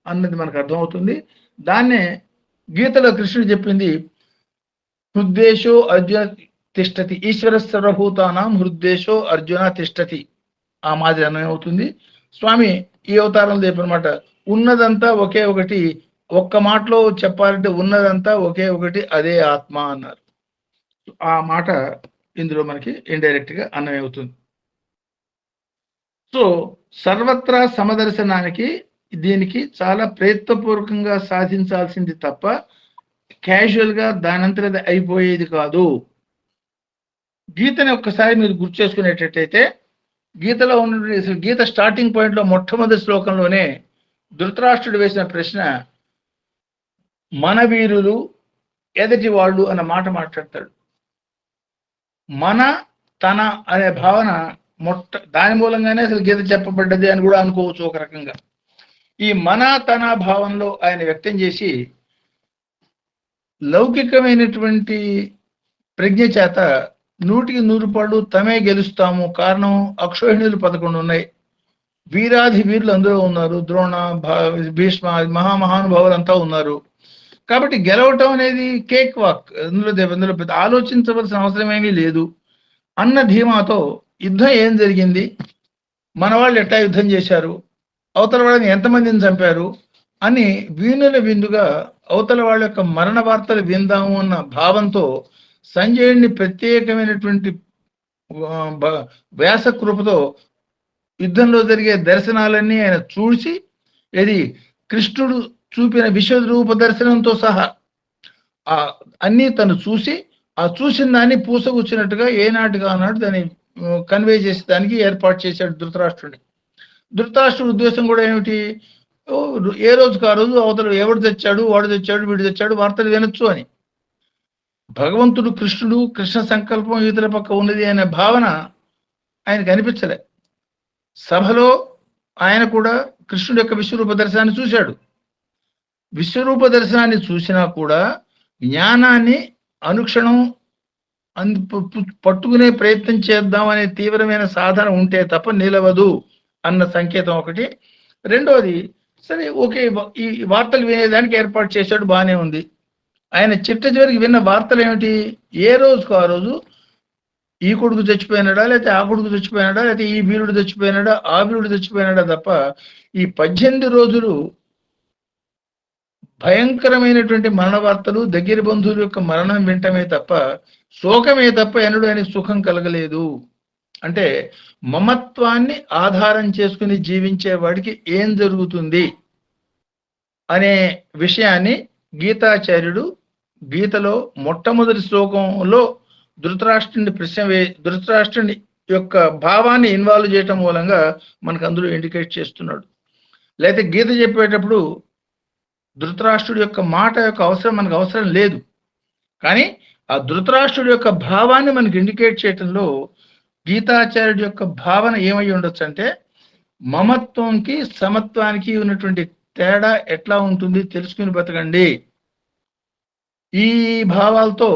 అన్నది మనకు అర్థమవుతుంది. దాన్నే గీతలో కృష్ణుడు చెప్పింది, హృద్దేశో అర్జున తిష్టతి, ఈశ్వర సర్వభూతానాం హృద్దేశో అర్జున తిష్టతి. ఆ మాదిరి అన్వయం అవుతుంది. స్వామి ఈ అవతారంలో చెప్పనమాట, ఉన్నదంతా ఒకే ఒకటి. ఒక్క మాటలో చెప్పాలంటే ఉన్నదంతా ఒకే ఒకటి, అదే ఆత్మ అన్నారు. ఆ మాట ఇందులో మనకి ఇండైరెక్ట్ గా అన్వయం అవుతుంది. సో సర్వత్రా సమదర్శనానికి దీనికి చాలా ప్రయత్నపూర్వకంగా సాధించాల్సింది తప్ప క్యాజువల్ గా దానంతరం అయిపోయేది కాదు. గీతని ఒక్కసారి మీరు గుర్తు చేసుకునేటట్టయితే, గీతలో ఉన్న అసలు గీత స్టార్టింగ్ పాయింట్ లో మొట్టమొదటి శ్లోకంలోనే ధృతరాష్ట్రుడు వేసిన ప్రశ్న, మన వీరులు ఎదటి వాళ్ళు అన్న మాట మాట్లాడతాడు. మన తన అనే భావన దాని మూలంగానే అసలు గీత చెప్పబడ్డది అని కూడా అనుకోవచ్చు ఒక రకంగా. ఈ మన తన భావంలో ఆయన వ్యక్తం చేసి లౌకికమైనటువంటి ప్రజ్ఞ చేత 100కి 100 పళ్ళు తమే గెలుస్తాము. కారణం అక్షోహిణులు 11 ఉన్నాయి, వీరాధి వీరులు అందులో ఉన్నారు, ద్రోణ, భీష్మ, మహామహానుభావులు అంతా ఉన్నారు. కాబట్టి గెలవటం అనేది కేక్ వాక్, అందులో పెద్ద ఆలోచించవలసిన అవసరం ఏమీ లేదు అన్న ధీమాతో యుద్ధం ఏం జరిగింది, మన వాళ్ళు ఎట్లా యుద్ధం చేశారు, అవతల వాళ్ళని ఎంతమందిని చంపారు అని వీణుల విందుగా అవతల వాళ్ళ యొక్క మరణ వార్తలు విందాము అన్న భావంతో సంజయుడిని ప్రత్యేకమైనటువంటి వ్యాసకృపతో యుద్ధంలో జరిగే దర్శనాలన్నీ ఆయన చూసి, ఇది కృష్ణుడు చూపిన విశ్వరూప దర్శనంతో సహా అన్నీ తను చూసి, ఆ చూసిన దాన్ని పూసగుచ్చినట్టుగా ఏనాటిగా అన్నాడు దాన్ని కన్వే చేసేదానికి ఏర్పాటు చేశాడు ధృతరాష్ట్రుడిని. ధృతరాష్ట్రుడి ఉద్దేశం కూడా ఏమిటి, ఏ రోజుకు ఆ రోజు అవతల ఎవడు తెచ్చాడు, వాడు తెచ్చాడు, వీడు తెచ్చాడు, వార్తలు వినొచ్చు అని. భగవంతుడు కృష్ణుడు, కృష్ణ సంకల్పం ఇతర పక్క ఉన్నది అనే భావన ఆయనకు అనిపించలే. సభలో ఆయన కూడా కృష్ణుడి యొక్క విశ్వరూప దర్శనాన్ని చూశాడు. విశ్వరూప దర్శనాన్ని చూసినా కూడా జ్ఞానాన్ని అనుక్షణం పట్టుకునే ప్రయత్నం చేద్దామనే తీవ్రమైన సాధన ఉంటే తప్ప నిలవదు అన్న సంకేతం ఒకటి. రెండోది, సరే ఓకే, ఈ వార్తలు వినేదానికి ఏర్పాటు చేశాడు, బాగానే ఉంది. ఆయన చిట్ట చివరికి విన్న వార్తలు ఏమిటి? ఏ రోజుకు ఆ రోజు ఈ కొడుకు చచ్చిపోయినాడా, లేకపోతే ఆ కొడుకు చచ్చిపోయినాడా, లేకపోతే ఈ వీరుడు చచ్చిపోయినాడా, ఆ వీరుడు చచ్చిపోయినాడా తప్ప ఈ 18 రోజులు భయంకరమైనటువంటి మరణ వార్తలు, దగ్గర బంధువుల యొక్క మరణం వింటమే తప్ప, శోకమే తప్ప ఎన్నడూ ఆయనకు సుఖం కలగలేదు. అంటే మమత్వాన్ని ఆధారం చేసుకుని జీవించే వాడికి ఏం జరుగుతుంది అనే విషయాన్ని గీతాచార్యుడు గీతలో మొట్టమొదటి శ్లోకంలో ధృతరాష్ట్రుని యొక్క భావాన్ని ఇన్వాల్వ్ చేయటం మూలంగా మనకు అందులో ఇండికేట్ చేస్తున్నాడు. లేకపోతే గీత చెప్పేటప్పుడు ధృతరాష్ట్రుడి యొక్క మాట యొక్క అవసరం మనకు అవసరం లేదు, కానీ ఆ ధృతరాష్ట్రుడి యొక్క భావాన్ని మనకు ఇండికేట్ చేయటంలో గీతాచార్యుడి యొక్క భావన ఏమై ఉండొచ్చు అంటే, మమత్వంకి సమత్వానికి ఉన్నటువంటి తేడా ఎట్లా ఉంటుంది తెలుసుకుని బతకండి. ఈ భావాలతో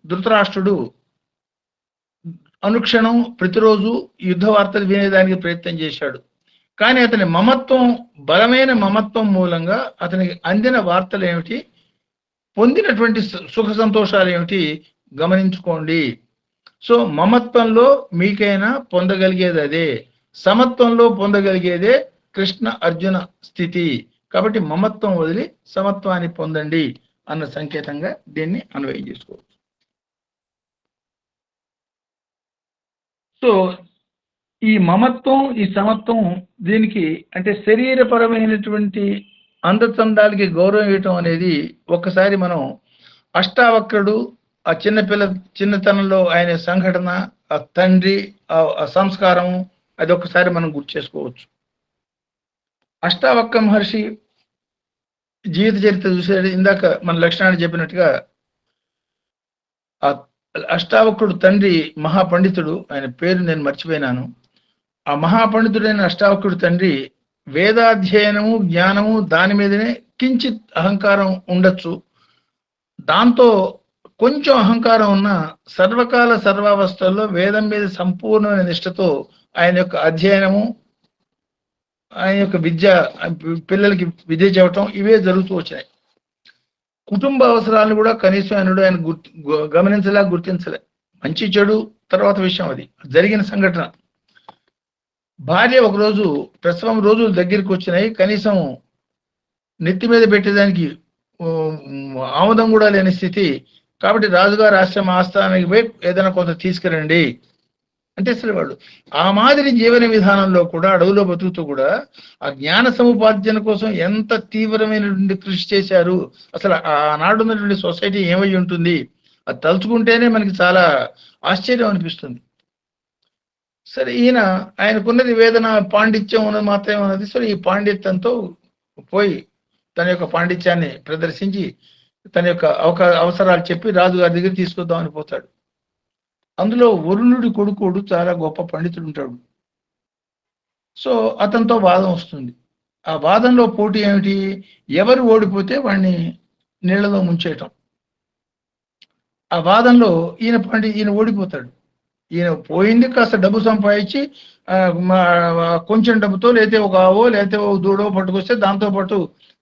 ధృతరాష్ట్రుడు అనుక్షణం ప్రతిరోజు యుద్ధ వార్తలు వినేదానికి ప్రయత్నం చేశాడు. కానీ అతని మమత్వం, బలమైన మమత్వం మూలంగా అతనికి అందిన వార్తలు ఏమిటి, పొందినటువంటి సుఖ సంతోషాలు ఏమిటి గమనించుకోండి. సో మమత్వంలో మీకైనా పొందగలిగేది అదే, సమత్వంలో పొందగలిగేదే కృష్ణ అర్జున స్థితి. కాబట్టి మమత్వం వదిలి సమత్వాన్ని పొందండి అన్న సంకేతంగా దీన్ని అన్వయం చేసుకోవచ్చు. సో ఈ మమత్వం, ఈ సమత్వం, దీనికి అంటే శరీరపరమైనటువంటి అందచందాలకి గౌరవం ఇవ్వటం అనేది ఒక్కసారి మనం అష్టావక్రుడు, ఆ చిన్నతనంలో ఆయన సంఘటన, ఆ తండ్రి, ఆ సంస్కారం, అది ఒక్కసారి మనం గుర్తు చేసుకోవచ్చు. అష్టావక్ర మహర్షి జీవిత చరిత్ర చూసేది ఇందాక మన లక్షణాన్ని చెప్పినట్టుగా, ఆ అష్టావక్రుడు తండ్రి మహాపండితుడు, ఆయన పేరు నేను మర్చిపోయినాను. ఆ మహాపండితుడైన అష్టావక్రుడు తండ్రి వేదాధ్యయనము, జ్ఞానము, దాని మీదనే కించిత్ అహంకారం ఉండొచ్చు. దాంతో కొంచెం అహంకారం ఉన్న సర్వకాల సర్వావస్థల్లో వేదం మీద సంపూర్ణమైన నిష్ఠతో ఆయన యొక్క అధ్యయనము, ఆయన యొక్క విద్య, పిల్లలకి విద్య చెప్పటం, ఇవే జరుగుతూ వచ్చాయి. కుటుంబ అవసరాలను కూడా కనీసం ఆయన గమనించలే, గుర్తించలే. మంచి చెడు తర్వాత విషయం, అది జరిగిన సంఘటన. భార్య ఒకరోజు ప్రసవం రోజులు దగ్గరికి వచ్చినాయి, కనీసం నెత్తి మీద పెట్టేదానికి ఆముదం కూడా లేని స్థితి. కాబట్టి రాజుగారు ఆస్థానానికి పోయి ఏదైనా కొంత తీసుకురండి అంటే, అసలు వాళ్ళు ఆ మాదిరి జీవన విధానంలో కూడా, అడవులో బతుకుతూ కూడా ఆ జ్ఞాన సముపార్జన కోసం ఎంత తీవ్రమైనటువంటి కృషి చేశారు. అసలు ఆనాడు ఉన్నటువంటి సొసైటీ ఏమై ఉంటుంది, అది తలుచుకుంటేనే మనకి చాలా ఆశ్చర్యం అనిపిస్తుంది. సరే, ఆయనకున్నది వేదన, పాండిత్యం ఉన్నది మాత్రమే ఉన్నది. సరే, ఈ పాండిత్యంతో పోయి తన యొక్క పాండిత్యాన్ని ప్రదర్శించి తన యొక్క అవసరాలు చెప్పి రాజుగారి దగ్గర తీసుకొద్దామని పోతాడు. అందులో వరుణుడి కొడుకోడు చాలా గొప్ప పండితుడు ఉంటాడు. సో అతనితో వాదం వస్తుంది. ఆ వాదంలో పోటీ ఏమిటి, ఎవరు ఓడిపోతే వాడిని నీళ్లలో ముంచేయటం. ఆ వాదంలో ఈయన ఓడిపోతాడు. ఈయన పోయింది కాస్త డబ్బు సంపాదించి కొంచెం డబ్బుతో, లేతే ఒక ఆవో లేతే ఒక దూడో పట్టుకొస్తే దాంతో పాటు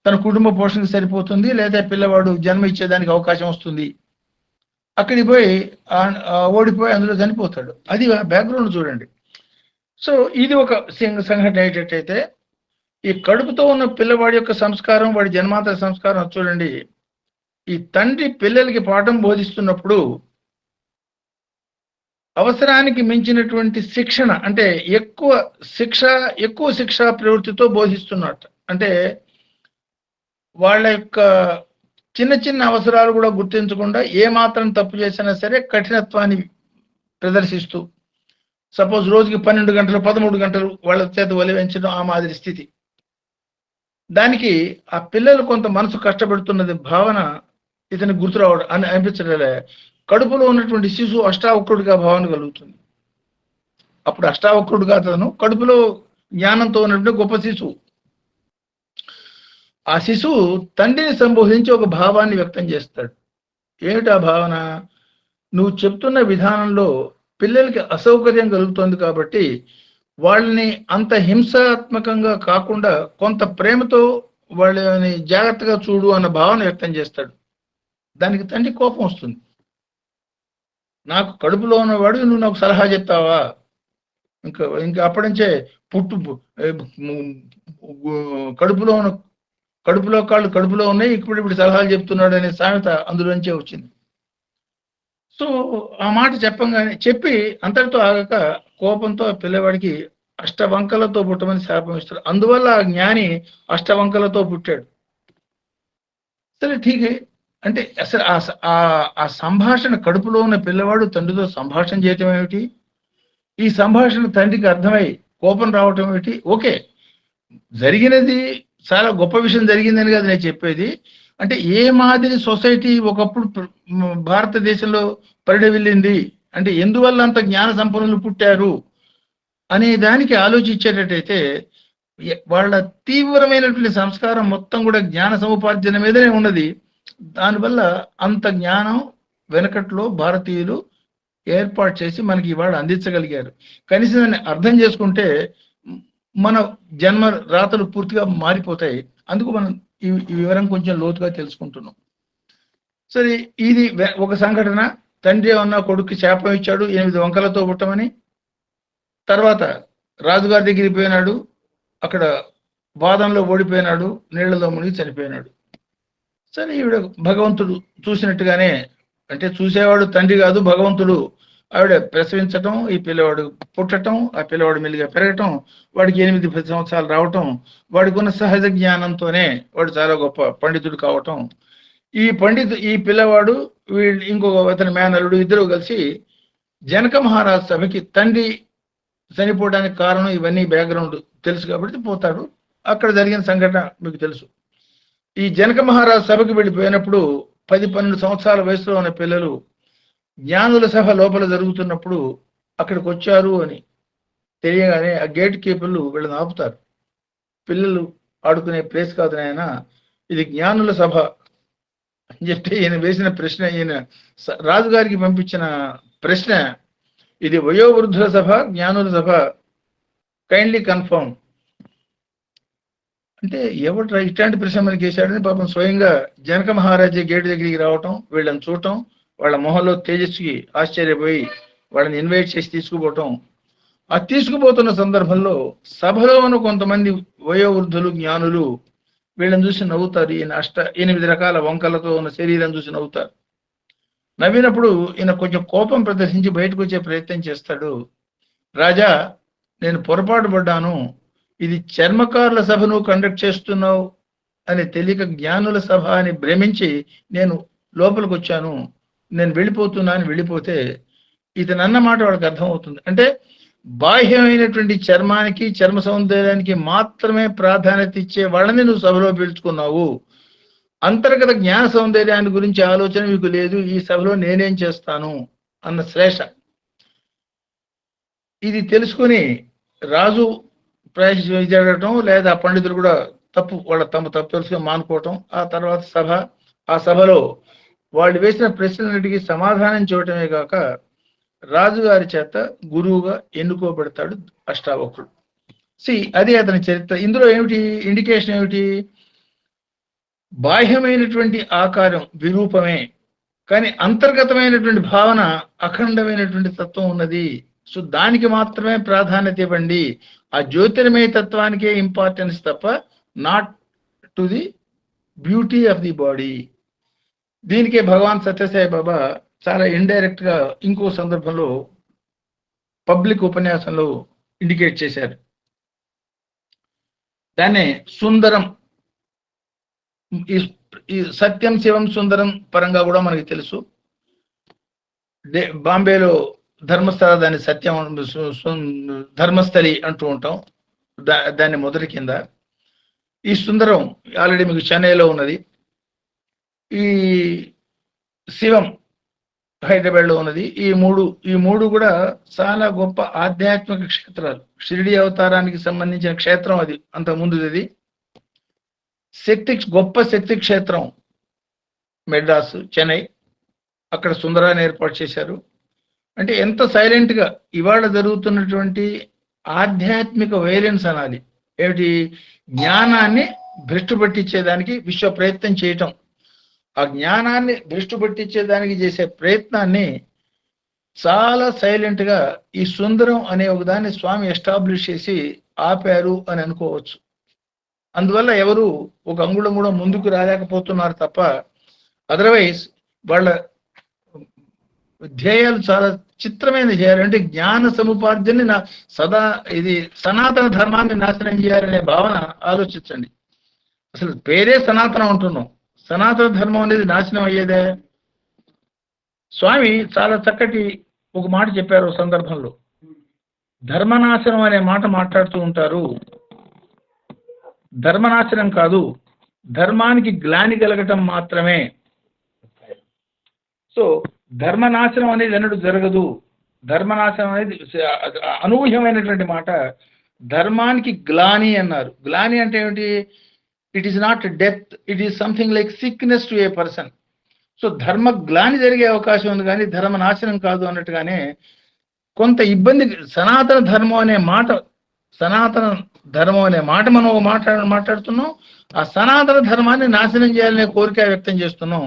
తన కుటుంబ పోషణకు సరిపోతుంది, లేదా పిల్లవాడు జన్మ ఇచ్చేదానికి అవకాశం వస్తుంది. అక్కడికి పోయి ఓడిపోయి అందులో చనిపోతాడు. అది బ్యాక్గ్రౌండ్ చూడండి. సో ఇది ఒక సంఘటన అయ్యేటట్టయితే, ఈ కడుపుతో ఉన్న పిల్లవాడి యొక్క సంస్కారం, వాడి జన్మాంతర సంస్కారం చూడండి. ఈ తండ్రి పిల్లలకి పాఠం బోధిస్తున్నప్పుడు అవసరానికి మించినటువంటి శిక్షణ, అంటే ఎక్కువ శిక్షా ప్రవృత్తితో బోధిస్తున్నట్టు. అంటే వాళ్ళ యొక్క చిన్న చిన్న అవసరాలు కూడా గుర్తించకుండా ఏ మాత్రం తప్పు చేసినా సరే కఠినత్వాన్ని ప్రదర్శిస్తూ, సపోజ్ రోజుకి 12 గంటలు 13 గంటలు వాళ్ళ చేత వలివించడం, ఆ మాదిరి స్థితి. దానికి ఆ పిల్లలు కొంత మనసు కష్టపడుతున్నది భావన ఇతని గుర్తు రావడం అని అనిపించలే. కడుపులో ఉన్నటువంటి శిశువు అష్టావక్రుడిగా భావన కలుగుతుంది. అప్పుడు అష్టావక్రుడుగా అతను కడుపులో జ్ఞానంతో ఉన్నటువంటి గొప్ప శిశువు. ఆ శిశువు తండ్రిని సంబోధించి ఒక భావాన్ని వ్యక్తం చేస్తాడు. ఏమిటి ఆ భావన? నువ్వు చెప్తున్న విధానంలో పిల్లలకి అసౌకర్యం కలుగుతుంది, కాబట్టి వాళ్ళని అంత హింసాత్మకంగా కాకుండా కొంత ప్రేమతో వాళ్ళని జాగ్రత్తగా చూడు అన్న భావన వ్యక్తం చేస్తాడు. దానికి తండ్రి కోపం వస్తుంది. నాకు కడుపులో ఉన్నవాడు నువ్వు నాకు సలహా చెప్తావా? ఇంకా ఇంకా అప్పటి నుంచే కడుపులో కాళ్ళు కడుపులో ఉన్నాయి, ఇప్పుడు సలహాలు చెప్తున్నాడు అనే సామెత అందులోంచే వచ్చింది. సో ఆ మాట చెప్పి అంతటితో ఆగక కోపంతో ఆ పిల్లవాడికి అష్టవంకలతో పుట్టమని శాపం ఇస్తాడు. అందువల్ల ఆ జ్ఞాని అష్టవంకలతో పుట్టాడు. సరే ఠీకే. అంటే అసలు ఆ సంభాషణ, కడుపులో ఉన్న పిల్లవాడు తండ్రితో సంభాషణ చేయటం ఏమిటి, ఈ సంభాషణ తండ్రికి అర్థమై కోపం రావటం ఏమిటి? ఓకే, జరిగినది చాలా గొప్ప విషయం జరిగిందని కదా నేను చెప్పేది. అంటే ఏ మాదిరి సొసైటీ ఒకప్పుడు భారతదేశంలో పరిడవిల్లింది, అంటే ఎందువల్ల అంత జ్ఞాన సంపన్నులు పుట్టారు అనే దానికి ఆలోచించేటట్టయితే వాళ్ళ తీవ్రమైనటువంటి సంస్కారం మొత్తం కూడా జ్ఞాన సముపార్జన మీదనే ఉన్నది. దానివల్ల అంత జ్ఞానం వెనకట్లో భారతీయులు ఏర్పాటు చేసి మనకి ఇవాళ అందించగలిగారు. కనీసం దాన్ని అర్థం చేసుకుంటే మన జన్మ రాతలు పూర్తిగా మారిపోతాయి. అందుకు మనం ఈ వివరం కొంచెం లోతుగా తెలుసుకుంటున్నాం. సరే, ఇది ఒక సంఘటన. తండ్రి ఏమన్నా కొడుక్కి శాపం ఇచ్చాడు 8 వంకలతో పుట్టమని. తర్వాత రాజుగారి దగ్గరికి పోయినాడు, అక్కడ వాదంలో ఓడిపోయినాడు, నీళ్లలో మునిగి చనిపోయినాడు. సరే, ఈవిడ భగవంతుడు చూసినట్టుగానే, అంటే చూసేవాడు తండ్రి కాదు భగవంతుడు, ఆవిడ ప్రసవించటం, ఈ పిల్లవాడు పుట్టటం, ఆ పిల్లవాడు మెల్లిగా పెరగటం, వాడికి 8-10 సంవత్సరాలు రావటం, వాడికి ఉన్న సహజ జ్ఞానంతోనే వాడు చాలా గొప్ప పండితుడు కావటం. ఈ పిల్లవాడు వీళ్ళు ఇంకొక అతని మేనల్లుడు ఇద్దరు కలిసి జనక మహారాజు సభకి, తండ్రి చనిపోవడానికి కారణం ఇవన్నీ బ్యాక్గ్రౌండ్ తెలుసు కాబట్టి పోతాడు. అక్కడ జరిగిన సంఘటన మీకు తెలుసు. ఈ జనక మహారాజు సభకి వెళ్ళిపోయినప్పుడు 10-12 సంవత్సరాల వయసులో ఉన్న పిల్లలు జ్ఞానుల సభ లోపల జరుగుతున్నప్పుడు అక్కడికి వచ్చారు అని తెలియగానే ఆ గేట్ కీపర్లు వీళ్ళని ఆపుతారు. పిల్లలు ఆడుకునే ప్లేస్ కాదు నాయన, ఇది జ్ఞానుల సభ అని చెప్తే ఈయన వేసిన ప్రశ్న, ఈయన రాజుగారికి పంపించిన ప్రశ్న, ఇది వయోవృద్ధుల సభ జ్ఞానుల సభ, కైండ్లీ కన్ఫర్మ్. అంటే ఎవరు ఇట్లాంటి ప్రశ్న మనకి వేశాడని పాపం స్వయంగా జనక మహారాజే గేటు దగ్గరికి రావటం, వీళ్ళని చూడటం, వాళ్ళ మొహంలో తేజస్సుకి ఆశ్చర్యపోయి వాళ్ళని ఇన్వైట్ చేసి తీసుకుపోవటం. ఆ తీసుకుపోతున్న సందర్భంలో సభలో ఉన్న కొంతమంది వయోవృద్ధులు జ్ఞానులు వీళ్ళని చూసి నవ్వుతారు. ఈయన 8 రకాల వంకలతో ఉన్న శరీరం చూసి నవ్వుతారు. నవ్వినప్పుడు ఈయన కొంచెం కోపం ప్రదర్శించి బయటకు వచ్చే ప్రయత్నం చేస్తాడు. రాజా, నేను పొరపాటు పడ్డాను, ఇది చర్మకారుల సభను కండక్ట్ చేస్తున్నావు అని తెలియక జ్ఞానుల సభ అని భ్రమించి నేను లోపలికి వచ్చాను, నేను వెళ్ళిపోతున్నా అని వెళ్ళిపోతే ఇతను అన్న మాట వాడికి అర్థమవుతుంది. అంటే బాహ్యమైనటువంటి చర్మానికి, చర్మ సౌందర్యానికి మాత్రమే ప్రాధాన్యత ఇచ్చే వాళ్ళని నువ్వు సభలో పిలుచుకున్నావు, అంతర్గత జ్ఞాన సౌందర్యాన్ని గురించి ఆలోచన మీకు లేదు, ఈ సభలో నేనేం చేస్తాను అన్న శ్లేష. ఇది తెలుసుకుని రాజు జరగటం, లేదా పండితులు కూడా తమ తప్పు తెలుసుకొని మానుకోవటం. ఆ తర్వాత ఆ సభలో వాళ్ళు వేసిన ప్రశ్నలన్నిటికీ సమాధానం చూడటమే కాక రాజుగారి చేత గురువుగా ఎన్నుకోబడతాడు అష్టావక్రుడు. అది అతని చరిత్ర. ఇందులో ఏమిటి ఇండికేషన్ ఏమిటి? బాహ్యమైనటువంటి ఆకారం విరూపమే, కానీ అంతర్గతమైనటువంటి భావన, అఖండమైనటువంటి తత్వం ఉన్నది. సో దానికి మాత్రమే ప్రాధాన్యత ఇవ్వండి, ఆ జ్యోతిర్మయ తత్వానికే ఇంపార్టెన్స్ తప్ప not to the beauty of the body. దీనికే భగవాన్ సత్యసాయి బాబా చాలా ఇండైరెక్ట్ గా ఇంకో సందర్భంలో పబ్లిక్ ఉపన్యాసంలో ఇండికేట్ చేశారు. దాన్నే సుందరం, ఈ సత్యం శివం సుందరం పరంగా కూడా మనకి తెలుసు. బాంబేలో ధర్మస్థల దాన్ని సత్యం ధర్మస్థలి అంటూ ఉంటాం, దాన్ని మొదటి కింద. ఈ సుందరం ఆల్రెడీ మీకు చెన్నైలో ఉన్నది. ఈ శివం హైదరాబాద్లో ఉన్నది. ఈ మూడు కూడా చాలా గొప్ప ఆధ్యాత్మిక క్షేత్రాలు. షిరిడి అవతారానికి సంబంధించిన క్షేత్రం అది, అంత ముందుది. గొప్ప శక్తి క్షేత్రం మెడ్రాస్, చెన్నై, అక్కడ సుందరాన్ని ఏర్పాటు చేశారు. అంటే ఎంత సైలెంట్ గా ఇవాళ జరుగుతున్నటువంటి ఆధ్యాత్మిక వైలెన్స్ అనాలి. ఏమిటి? జ్ఞానాన్ని భ్రష్టు పట్టించేదానికి విశ్వ ప్రయత్నం చేయటం. ఆ జ్ఞానాన్ని భ్రష్టు పట్టించేదానికి చేసే ప్రయత్నాన్ని చాలా సైలెంట్ గా ఈ సుందరం అనే ఒక దాన్ని స్వామి ఎస్టాబ్లిష్ చేసి ఆపారు అని అనుకోవచ్చు. అందువల్ల ఎవరు ఒక అంగుళం కూడా ముందుకు రాలేకపోతున్నారు తప్ప, అదర్వైజ్ వాళ్ళ ధ్యేయాలు చాలా చిత్రమైన ధ్యేయాలు. అంటే జ్ఞాన సముపార్జనని సదా ఇది సనాతన ధర్మాన్ని నాశనం చేయాలనే భావన ఆలోచించండి. అసలు పేరే సనాతనం అంటున్నాం, సనాతన ధర్మం అనేది నాశనం అయ్యేదే. స్వామి చాలా చక్కటి ఒక మాట చెప్పారు సందర్భంలో. ధర్మనాశనం అనే మాట మాట్లాడుతూ ఉంటారు. ధర్మనాశనం కాదు, ధర్మానికి గ్లాని కలగటం మాత్రమే. సో ధర్మనాశనం అనేది ఎన్నడూ జరగదు. ధర్మనాశనం అనేది అనూహ్యమైనటువంటి మాట. ధర్మానికి గ్లాని అన్నారు. గ్లాని అంటే ఏమిటి? It is not death, it is something like sickness to A person. So ధర్మ గ్లాని జరిగే అవకాశం ఉంది, కానీ ధర్మ నాశనం కాదు అన్నట్టుగానే కొంత ఇబ్బంది. సనాతన ధర్మం అనే మాట మనం మాట్లాడుతున్నాం. ఆ సనాతన ధర్మాన్ని నాశనం చేయాలనే కోరిక వ్యక్తం చేస్తున్నాం.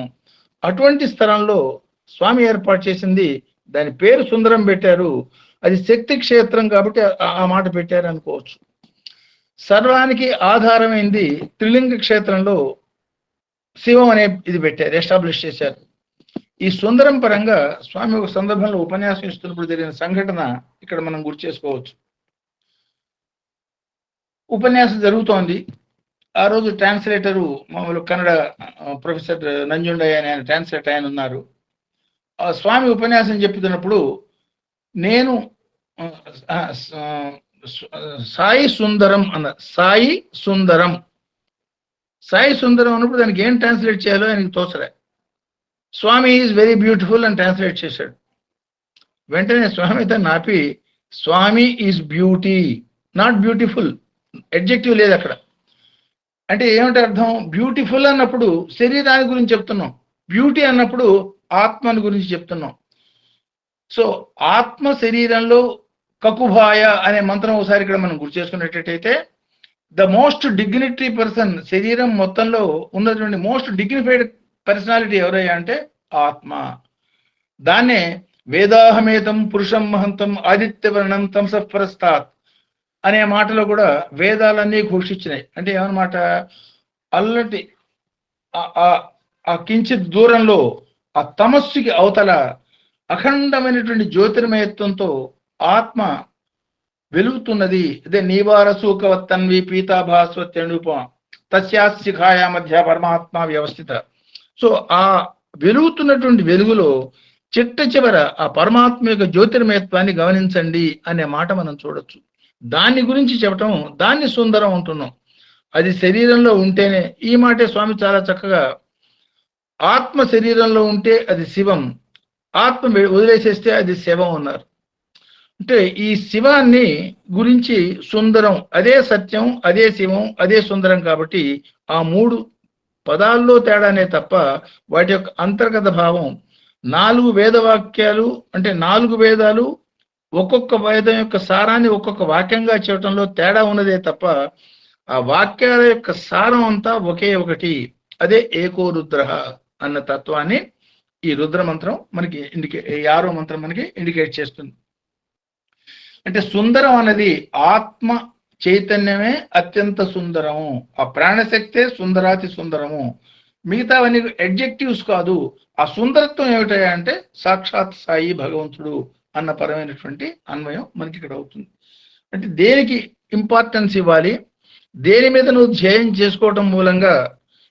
అటువంటి స్థలంలో స్వామి ఏర్పాటు చేసింది, దాని పేరు సుందరం పెట్టారు. అది శక్తి క్షేత్రం కాబట్టి ఆ మాట పెట్టారు అనుకోవచ్చు. సర్వానికి ఆధారమైంది త్రిలింగ క్షేత్రంలో శివం అనే ఇది పెట్టారు, ఎస్టాబ్లిష్ చేశారు. ఈ సుందరం పరంగా స్వామి ఒక సందర్భంలో ఉపన్యాసం ఇస్తున్నప్పుడు జరిగిన సంఘటన ఇక్కడ మనం గుర్తు చేసుకోవచ్చు. ఉపన్యాసం జరుగుతోంది. ఆ రోజు ట్రాన్స్లేటరు మామూలు కన్నడ ప్రొఫెసర్ నంజుండయ్య అని ఆయన ట్రాన్స్లేటర్ ఆయన ఉన్నారు. ఆ స్వామి ఉపన్యాసం చెప్తున్నప్పుడు నేను సాయి సుందరం అన్న, సాయి సుందరం అన్నప్పుడు దానికి ఏం ట్రాన్స్లేట్ చేయాలో ఆయనకి తోచలే. స్వామి ఈజ్ వెరీ బ్యూటిఫుల్ అని ట్రాన్స్లేట్ చేశాడు. వెంటనే స్వామి దాన్ని ఆపి, Swami is beauty not beautiful, adjective లేదు అక్కడ. అంటే ఏమిటి అర్థం? బ్యూటిఫుల్ అన్నప్పుడు శరీరాన్ని గురించి చెప్తున్నాం, బ్యూటీ అన్నప్పుడు ఆత్మని గురించి చెప్తున్నాం. సో ఆత్మ శరీరంలో కకుభాయ అనే మంత్రం ఒకసారి ఇక్కడ మనం గుర్తు చేసుకునేటట్టయితే, ద మోస్ట్ డిగ్నిటరీ పర్సన్, శరీరం మొత్తంలో ఉన్నటువంటి మోస్ట్ డిగ్నిఫైడ్ పర్సనాలిటీ ఎవరయ్యా అంటే ఆత్మ. దాన్నే వేదాహమేతం పురుషం మహంతం ఆదిత్యవర్ణం తంసఃపరస్తాత్ అనే మాటలో కూడా వేదాలన్నీ ఘోషించినాయి. అంటే ఏమన్నమాట? అల్లటి ఆ కించిత్ దూరంలో ఆ తమస్సుకి అవతల అఖండమైనటువంటి జ్యోతిర్మయత్వంతో ఆత్మ వెలుగుతున్నది. అదే నీవారసూకవత్తన్వి పీతాభాస్వత్యనుప తస్యాశిఖాయ మధ్య పరమాత్మ వ్యవస్థిత. సో ఆ వెలుగుతున్నటువంటి వెలుగులో చిట్ట చివర ఆ పరమాత్మ యొక్క జ్యోతిర్మయత్వాన్ని గమనించండి అనే మాట మనం చూడొచ్చు. దాన్ని గురించి చెప్పటం, దాన్ని సుందరం అంటున్నాం. అది శరీరంలో ఉంటేనే, ఈ మాటే స్వామి చాలా చక్కగా, ఆత్మ శరీరంలో ఉంటే అది శివం, ఆత్మ వదిలేసేస్తే అది శవం అన్నారు. అంటే ఈ శివాన్ని గురించి సుందరం, అదే సత్యం, అదే శివం, అదే సుందరం. కాబట్టి ఆ మూడు పదాల్లో తేడానే తప్ప వాటి యొక్క అంతర్గత భావం 4 వేదవాక్యాలు అంటే 4 వేదాలు ఒక్కొక్క వేదం యొక్క సారాన్ని ఒక్కొక్క వాక్యంగా చెప్పడంలో తేడా ఉన్నదే తప్ప ఆ వాక్యాల యొక్క సారం అంతా ఒకే ఒకటి. అదే ఏకో రుద్ర అన్న తత్వాన్ని ఈ రుద్ర మంత్రం మనకి 6వ మంత్రం మనకి ఇండికేట్ చేస్తుంది. అంటే సుందరం అనేది ఆత్మ చైతన్యమే అత్యంత సుందరము, ఆ ప్రాణశక్తే సుందరాతి సుందరము. మిగతావన్నీ అడ్జెక్టివ్స్ కాదు. ఆ సుందరత్వం ఏమిటా అంటే సాక్షాత్ సాయి భగవంతుడు అన్న పరమైనటువంటి అన్వయం మనకి ఇక్కడ అవుతుంది. అంటే దేనికి ఇంపార్టెన్స్ ఇవ్వాలి, దేని మీద నువ్వు ధ్యేయం చేసుకోవటం మూలంగా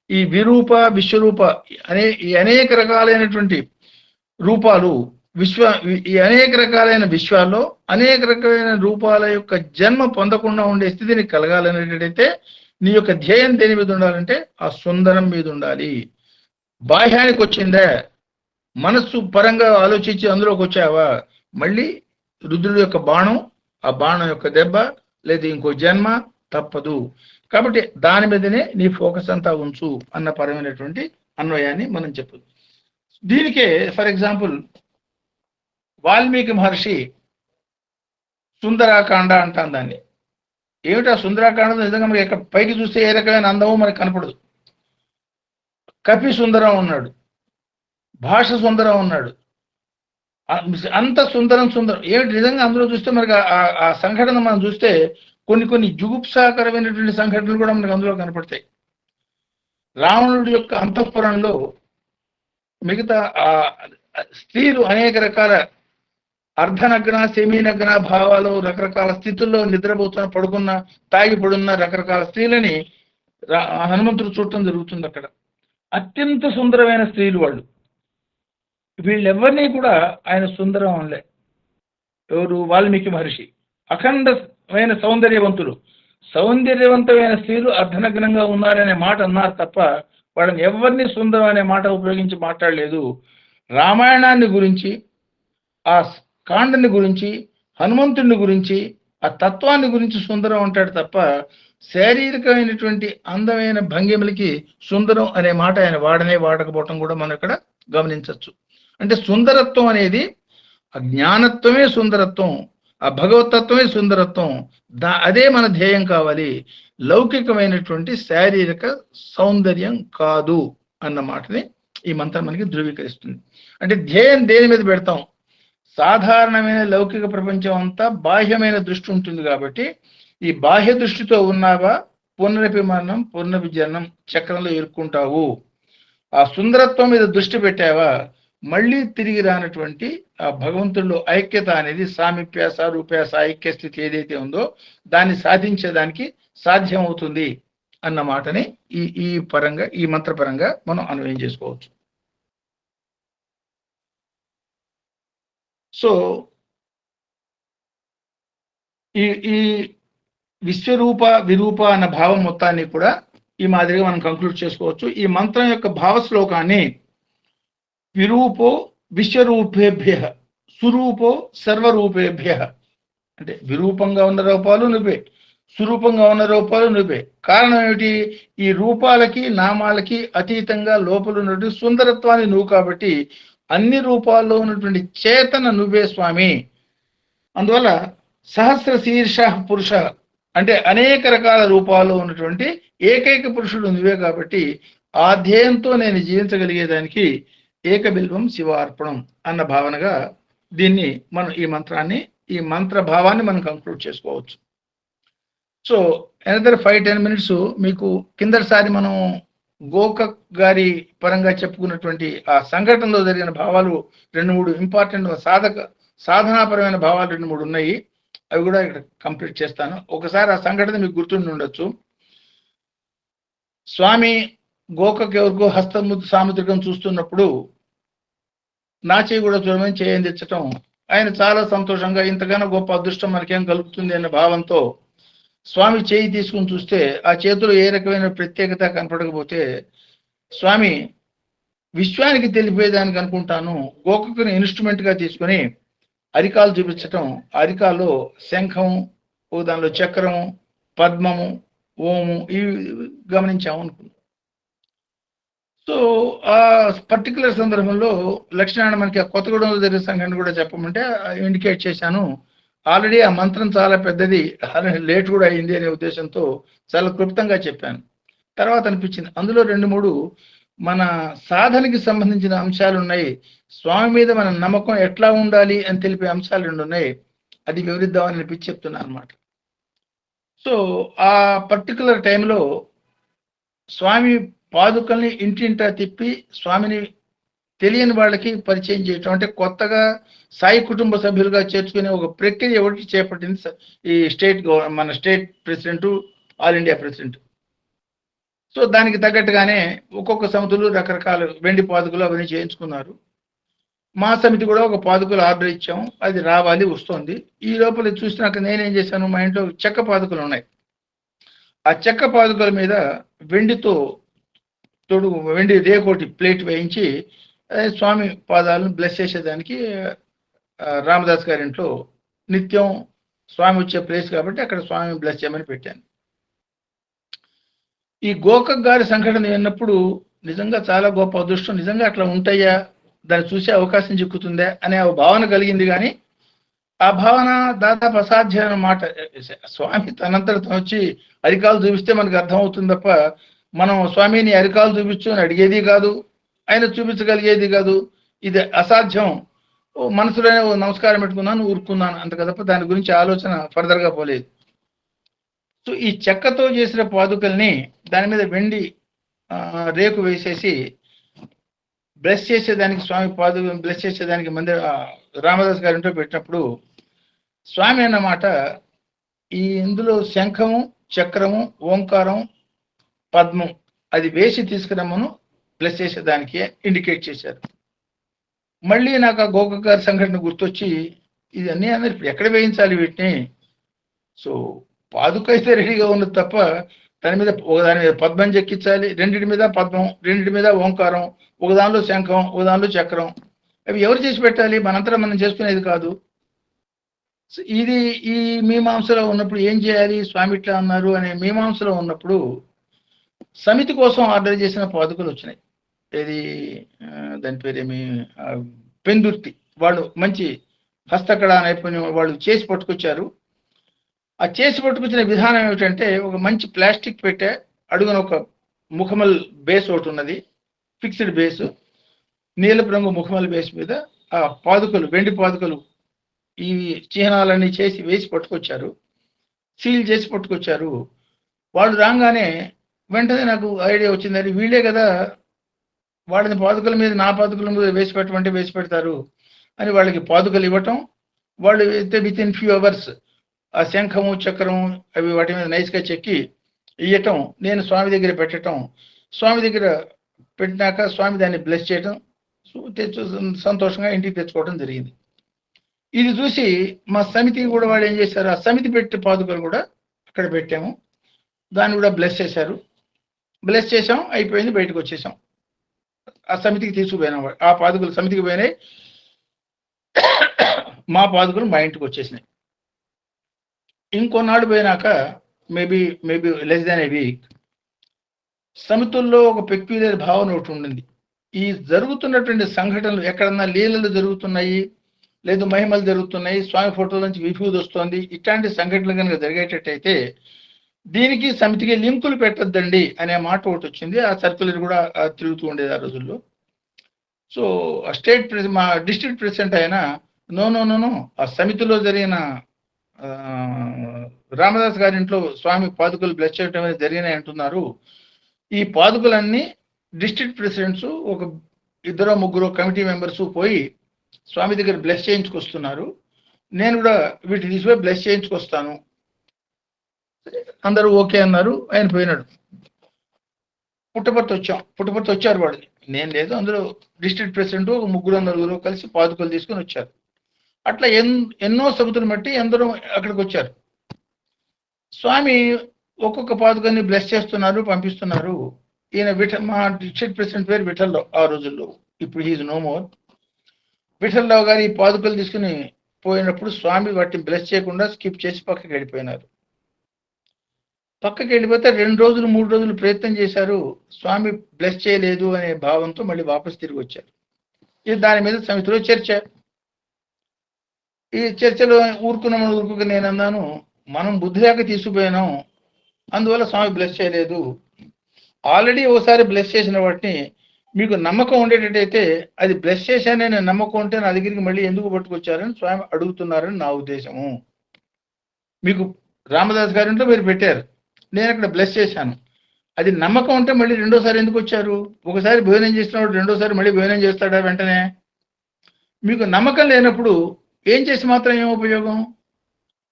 ఈ విరూప విశ్వరూప ఈ అనేక రకాలైనటువంటి రూపాలు ఈ అనేక రకాలైన విశ్వాల్లో అనేక రకాలైన రూపాల యొక్క జన్మ పొందకుండా ఉండే స్థితిని కలగాలనేటైతే నీ యొక్క ధ్యేయం దేని మీద ఉండాలంటే ఆ సుందరం మీద ఉండాలి. బాహ్యానికి వచ్చిందా, మనస్సు పరంగా ఆలోచించి అందులోకి వచ్చావా, మళ్ళీ రుద్రుడి యొక్క బాణం, ఆ బాణం యొక్క దెబ్బ లేదా ఇంకో జన్మ తప్పదు. కాబట్టి దాని మీదనే నీ ఫోకస్ అంతా ఉంచు అన్న పరమైనటువంటి అన్వయాన్ని మనం చెప్పదు. దీనికే ఫర్ ఎగ్జాంపుల్ వాల్మీకి మహర్షి సుందరాకాండ అంటాం దాన్ని. ఏమిటా సుందరాకాండ? నిజంగా మనకి ఎక్కడ పైకి చూస్తే ఏ రకమైన అందమో మనకు కనపడదు. కపి సుందరం ఉన్నాడు, భాష సుందరం ఉన్నాడు, అంత సుందరం ఏమిటి నిజంగా అందులో చూస్తే మనకి ఆ సంఘటన మనం చూస్తే కొన్ని జుగుప్సాకరమైనటువంటి సంఘటనలు కూడా మనకు అందులో కనపడతాయి. రావణుడి యొక్క అంతఃపురంలో మిగతా స్త్రీలు అనేక రకాల అర్ధనగ్న, సెమీనగ్న భావాలు, రకరకాల స్థితుల్లో నిద్రపోతున్న, పడుకున్న, తాగి పడున్న రకరకాల స్త్రీలని హనుమంతుడు చూడటం జరుగుతుంది. అక్కడ అత్యంత సుందరమైన స్త్రీలు వాళ్ళు. వీళ్ళెవరినీ కూడా ఆయన సుందరం అనలే. ఎవరు? వాల్మీకి మహర్షి. అఖండమైన సౌందర్యవంతమైన స్త్రీలు అర్ధనగ్నంగా ఉన్నారనే మాట అన్నారు తప్ప వాళ్ళని ఎవరిని సుందరం అనే మాట ఉపయోగించి మాట్లాడలేదు. రామాయణాన్ని గురించి, ఆ కాండని గురించి, హనుమంతుడిని గురించి, ఆ తత్వాన్ని గురించి సుందరం అంటాడు తప్ప శారీరకమైనటువంటి అందమైన భంగిమలకి సుందరం అనే మాట ఆయన వాడకపోవటం కూడా మనం ఇక్కడ గమనించవచ్చు. అంటే సుందరత్వం అనేది ఆ జ్ఞానత్వమే సుందరత్వం, ఆ భగవతత్వమే సుందరత్వం. అదే మన ధ్యేయం కావాలి, లౌకికమైనటువంటి శారీరక సౌందర్యం కాదు అన్న మాటని ఈ మంత్రం మనకి ధృవీకరిస్తుంది. అంటే ధ్యేయం దేని మీద పెడతాం? సాధారణమైన లౌకిక ప్రపంచం అంతా బాహ్యమైన దృష్టి ఉంటుంది కాబట్టి ఈ బాహ్య దృష్టితో ఉన్నావా పునరభిమానం, పునర్విజనం చక్రంలో ఇరుక్కుంటావు. ఆ సుందరత్వం మీద దృష్టి పెట్టావా మళ్ళీ తిరిగి రానటువంటి ఆ భగవంతుల్లో ఐక్యత అనేది, సామీప్య, సారూప్య, సాైక్య స్థితి ఏదైతే ఉందో దాన్ని సాధించేదానికి సాధ్యం అవుతుంది అన్న మాటని ఈ మంత్రపరంగా మనం అన్వయం చేసుకోవచ్చు. సో ఈ విశ్వరూప విరూప అన్న భావం మొత్తాన్ని కూడా ఈ మాదిరిగా మనం కంక్లూడ్ చేసుకోవచ్చు. ఈ మంత్రం యొక్క భావశ్లోకాన్ని విరూపో విశ్వరూపేభ్య సురూపో సర్వరూపేభ్య, అంటే విరూపంగా ఉన్న రూపాలు నువ్వే, స్వరూపంగా ఉన్న రూపాలు నువ్వే. కారణం ఏమిటి? ఈ రూపాలకి నామాలకి అతీతంగా లోపల ఉన్నటువంటి సుందరత్వాన్ని నువ్వు కాబట్టి అన్ని రూపాల్లో ఉన్నటువంటి చేతన నువ్వే స్వామి. అందువల్ల సహస్ర శీర్ష పురుష అంటే అనేక రకాల రూపాల్లో ఉన్నటువంటి ఏకైక పురుషుడు నువ్వే కాబట్టి ఆ ధ్యేయంతో నేను జీవించగలిగేదానికి ఏకబిల్వం శివార్పణం అన్న భావనగా దీన్ని మనం ఈ మంత్ర భావాన్ని మనం కంక్లూడ్ చేసుకోవచ్చు. సో ఎనదర్ 5-10 minutes మీకు కిందసారి మనం గోకక్ గారి పరంగా చెప్పుకున్నటువంటి ఆ సంఘటనలో జరిగిన భావాలు 2-3 ఇంపార్టెంట్ సాధనాపరమైన భావాలు 2-3 ఉన్నాయి. అవి కూడా ఇక్కడ కంప్లీట్ చేస్తాను. ఒకసారి ఆ సంఘటన మీకు గుర్తుండి ఉండొచ్చు. స్వామి గోకక్ ఎవరికో సాముద్రికం చూస్తున్నప్పుడు నా చేయి కూడా చూడమని చేయని తెచ్చటం, ఆయన చాలా సంతోషంగా ఇంతగానో గొప్ప అదృష్టం మనకేం కలుగుతుంది అనే భావంతో స్వామి చేయి తీసుకుని చూస్తే ఆ చేతిలో ఏ రకమైన ప్రత్యేకత కనపడకపోతే స్వామి విశ్వానికి తెలిపేదానికి అనుకుంటాను గోకకుని ఇన్స్ట్రుమెంట్ గా తీసుకుని అరికాలు చూపించటం, అరికాల్లో శంఖము, దానిలో చక్రము, పద్మము, ఓము ఇవి గమనించాము అనుకున్నాం. సో ఆ పర్టికులర్ సందర్భంలో లక్ష్మీనారాయణ మనకి ఆ కొత్తగూడెంలో జరిగే సంఘటన కూడా చెప్పమంటే ఇండికేట్ చేశాను. ఆల్రెడీ ఆ మంత్రం చాలా పెద్దది, లేట్ కూడా అయింది అనే ఉద్దేశంతో చాలా క్లుప్తంగా చెప్పాను. తర్వాత అనిపించింది అందులో 2-3 మన సాధనకి సంబంధించిన అంశాలు ఉన్నాయి, స్వామి మీద మన నమ్మకం ఎట్లా ఉండాలి అని తెలిపే అంశాలు 2 ఉన్నాయి, అది వివరిద్దామని అనిపించి చెప్తున్నాను అనమాట. సో ఆ పర్టికులర్ టైంలో స్వామి పాదుకల్ని ఇంటింటా తిప్పి స్వామిని తెలియని వాళ్ళకి పరిచయం చేయటం, అంటే కొత్తగా సాయి కుటుంబ సభ్యులుగా చేర్చుకునే ఒక ప్రక్రియ ఒకటి చేపట్టింది ఈ మన state president, all India president. So దానికి తగ్గట్టుగానే ఒక్కొక్క సమితులు రకరకాల వెండి పాదుకలు అవన్నీ చేయించుకున్నారు. మా సమితి కూడా ఒక పాదుకలు ఆర్డర్ ఇచ్చాం, అది రావాలి, వస్తుంది. ఈ లోపల చూసినాక నేనేం చేశాను, మా ఇంట్లో చెక్క పాదుకలు ఉన్నాయి. ఆ చెక్క పాదుకల మీద వెండితో వెండి రేకోటి ప్లేట్ వేయించి స్వామి పాదాలను బ్లెస్ చేసేదానికి రామదాస్ గారి ఇంట్లో నిత్యం స్వామి వచ్చే ప్లేస్ కాబట్టి అక్కడ స్వామి బ్లెస్ చేయమని పెట్టాను. ఈ గోకక్ గారి సంఘటన విన్నప్పుడు నిజంగా చాలా గొప్ప అదృష్టం, నిజంగా అట్లా ఉంటాయా, దాన్ని చూసే అవకాశం చిక్కుతుందా అనే భావన కలిగింది. కానీ ఆ భావన దాదాపు అసాధ్యం అన్నమాట. స్వామి తనంతట తను వచ్చి అరికాలు చూపిస్తే మనకు అర్థం అవుతుంది తప్ప మనం స్వామిని అరికాలు చూపించు అని అడిగేది కాదు, ఆయన చూపించగలిగేది కాదు. ఇది అసాధ్యం. మనసులోనే ఓ నమస్కారం పెట్టుకున్నాను, ఊరుకున్నాను అంత తప్ప దాని గురించి ఆలోచన ఫర్దర్ గా పోలేదు. సో ఈ చెక్కతో చేసిన పాదుకల్ని దాని మీద వెండి రేకు వేసేసి బ్లెస్ చేసేదానికి, స్వామి పాదుకలను బ్లెస్ చేసేదానికి మందిర రామదాస్ గారి ఇంట్లో పెట్టినప్పుడు స్వామి అన్నమాట ఈ ఇందులో శంఖము, చక్రము, ఓంకారం, పద్మం అది వేసి తీసుకురమ్మను బ్లెస్ చేసేదానికి ఇండికేట్ చేశారు. మళ్ళీ నాకు ఆ గోక గారి సంఘటన గుర్తొచ్చి ఇది అన్నీ అందరు ఇప్పుడు ఎక్కడ వేయించాలి వీటిని? సో పాదుక అయితే రెడీగా ఉన్నది తప్ప దాని మీద ఒకదాని మీద పద్మం చెక్కించాలి, రెండింటి మీద పద్మం, రెండింటి మీద ఓంకారం, ఒకదానిలో శంఖం, ఒకదానిలో చక్రం. అవి ఎవరు చేసి పెట్టాలి? మనంతరం మనం చేసుకునేది కాదు. ఇది ఈ మీమాంసలో ఉన్నప్పుడు ఏం చేయాలి, స్వామి ఇట్లా అన్నారు అనే మీమాంసలో ఉన్నప్పుడు సమితి కోసం ఆర్డర్ చేసిన పాదుకలు వచ్చినాయి. ఇది దాని పేరేమి పెందుర్తి వాళ్ళు మంచి హస్తకళా నైపుణ్యం వాళ్ళు చేసి పట్టుకొచ్చారు. ఆ చేసి పట్టుకొచ్చిన విధానం ఏమిటంటే ఒక మంచి ప్లాస్టిక్ పెట్టే అడుగున ఒక ముఖమల్ బేస్ ఒకటి ఉన్నది, ఫిక్స్డ్ బేస్, నీలపు రంగు ముఖమల్ బేస్ మీద ఆ పాదుకలు, వెండి పాదుకలు ఈ చిహ్నాలన్నీ చేసి వేసి పట్టుకొచ్చారు, సీల్ చేసి పట్టుకొచ్చారు. వాళ్ళు రాగానే వెంటనే నాకు ఐడియా వచ్చిందని, వీళ్ళే కదా వాళ్ళని పాదుకల మీద నా పాదుకల మీద వేసి పెట్టమంటే వేసి పెడతారు అని వాళ్ళకి పాదుకలు ఇవ్వటం, వాళ్ళు అయితే విత్ ఇన్ ఫ్యూ అవర్స్ ఆ శంఖము, చక్రము అవి వాటి మీద నైస్గా చెక్కి ఇవ్వటం, నేను స్వామి దగ్గర పెట్టడం, స్వామి దగ్గర పెట్టినాక స్వామి దాన్ని బ్లెస్ చేయటం, సంతోషంగా ఇంటికి తెచ్చుకోవడం జరిగింది. ఇది చూసి మా సమితి కూడా వాళ్ళు ఏం చేశారు, ఆ సమితి పెట్టి పాదుకలు కూడా అక్కడ పెట్టాము, దాన్ని కూడా బ్లెస్ చేశారు. బ్లెస్ చేసాం, అయిపోయింది, బయటకు వచ్చేసాం. ఆ సమితికి తీసుకుపోయినాం, ఆ పాదుకలు సమితికి పోయినాయి, మా పాదుకలు మా ఇంటికి వచ్చేసినాయి. ఇంకొన్నాళ్ళు పోయినాక మేబీ లెస్ దాన్ ఏ వీక్ సమితుల్లో ఒక పెక్యులర్ భావన ఒకటి ఉండింది. ఈ జరుగుతున్నటువంటి సంఘటనలు ఎక్కడన్నా లీలలు జరుగుతున్నాయి, లేదు మహిమలు జరుగుతున్నాయి, స్వామి ఫోటోల నుంచి విఫూజ్ వస్తుంది, ఇట్లాంటి సంఘటనలు కనుక జరిగేటట్టయితే దీనికి సమితికి లింకులు పెట్టద్దండి అనే మాట ఒకటి వచ్చింది. ఆ సర్కులర్ కూడా తిరుగుతూ ఉండేది ఆ రోజుల్లో. సో స్టేట్ మా డిస్ట్రిక్ట్ ప్రెసిడెంట్ అయిన నో ఆ సమితిలో జరిగిన రామదాస్ గారి ఇంట్లో స్వామి పాదుకలు బ్లెస్ చేయడం అనేది జరిగినాయి అంటున్నారు. ఈ పాదుకలన్నీ డిస్ట్రిక్ట్ ప్రెసిడెంట్స్ ఒక 2-3 కమిటీ మెంబర్స్ పోయి స్వామి దగ్గర బ్లెస్ చేయించుకొస్తున్నారు, నేను కూడా వీటిని తీసుకుపోయి బ్లెస్ చేయించుకొస్తాను. అందరూ ఓకే అన్నారు, ఆయన పోయినాడు. పుట్టపర్తి వచ్చారు వాళ్ళు, నేను లేదు, అందులో డిస్ట్రిక్ట్ ప్రెసిడెంట్ ఒక 3-4 కలిసి పాదుకలు తీసుకొని వచ్చారు. అట్లా ఎన్నో సమితులు బట్టి అందరూ అక్కడికి వచ్చారు. స్వామి ఒక్కొక్క పాదుకల్ని బ్లెస్ చేస్తున్నారు, పంపిస్తున్నారు. ఈయన మా డిస్ట్రిక్ట్ ప్రెసిడెంట్ పేరు విఠలరావు ఆ రోజుల్లో, ఇప్పుడు హీజ్ నో మోర్. విఠలరావు గారు ఈ పాదుకలు తీసుకుని పోయినప్పుడు స్వామి వాటిని బ్లెస్ చేయకుండా స్కిప్ చేసి పక్కకి వెళ్ళిపోయినారు. పక్కకి వెళ్ళిపోతే 2 రోజులు 3 రోజులు ప్రయత్నం చేశారు, స్వామి బ్లెస్ చేయలేదు అనే భావంతో మళ్ళీ వాపస్ తిరిగి వచ్చారు. ఇది దాని మీద సమితిలో చర్చ. ఈ చర్చలో ఊరుకుని నేను అన్నాను, మనం బుద్ధి లేక తీసుకుపోయినాం, అందువల్ల స్వామి బ్లెస్ చేయలేదు. ఆల్రెడీ ఒకసారి బ్లెస్ చేసిన వాటిని మీకు నమ్మకం ఉండేటట్టయితే అది బ్లెస్ చేశానని నమ్మకం ఉంటే నా దగ్గరికి మళ్ళీ ఎందుకు పట్టుకొచ్చారని స్వామి అడుగుతున్నారని నా ఉద్దేశము. మీకు రామదాస్ గారింట్లో మీరు పెట్టారు, నేను అక్కడ బ్లెస్ చేశాను, అది నమ్మకం ఉంటే మళ్ళీ రెండోసారి ఎందుకు వచ్చారు? ఒకసారి భోజనం చేసినప్పుడు రెండోసారి మళ్ళీ భోజనం చేస్తాడా వెంటనే? మీకు నమ్మకం లేనప్పుడు ఏం చేసి మాత్రం ఏం ఉపయోగం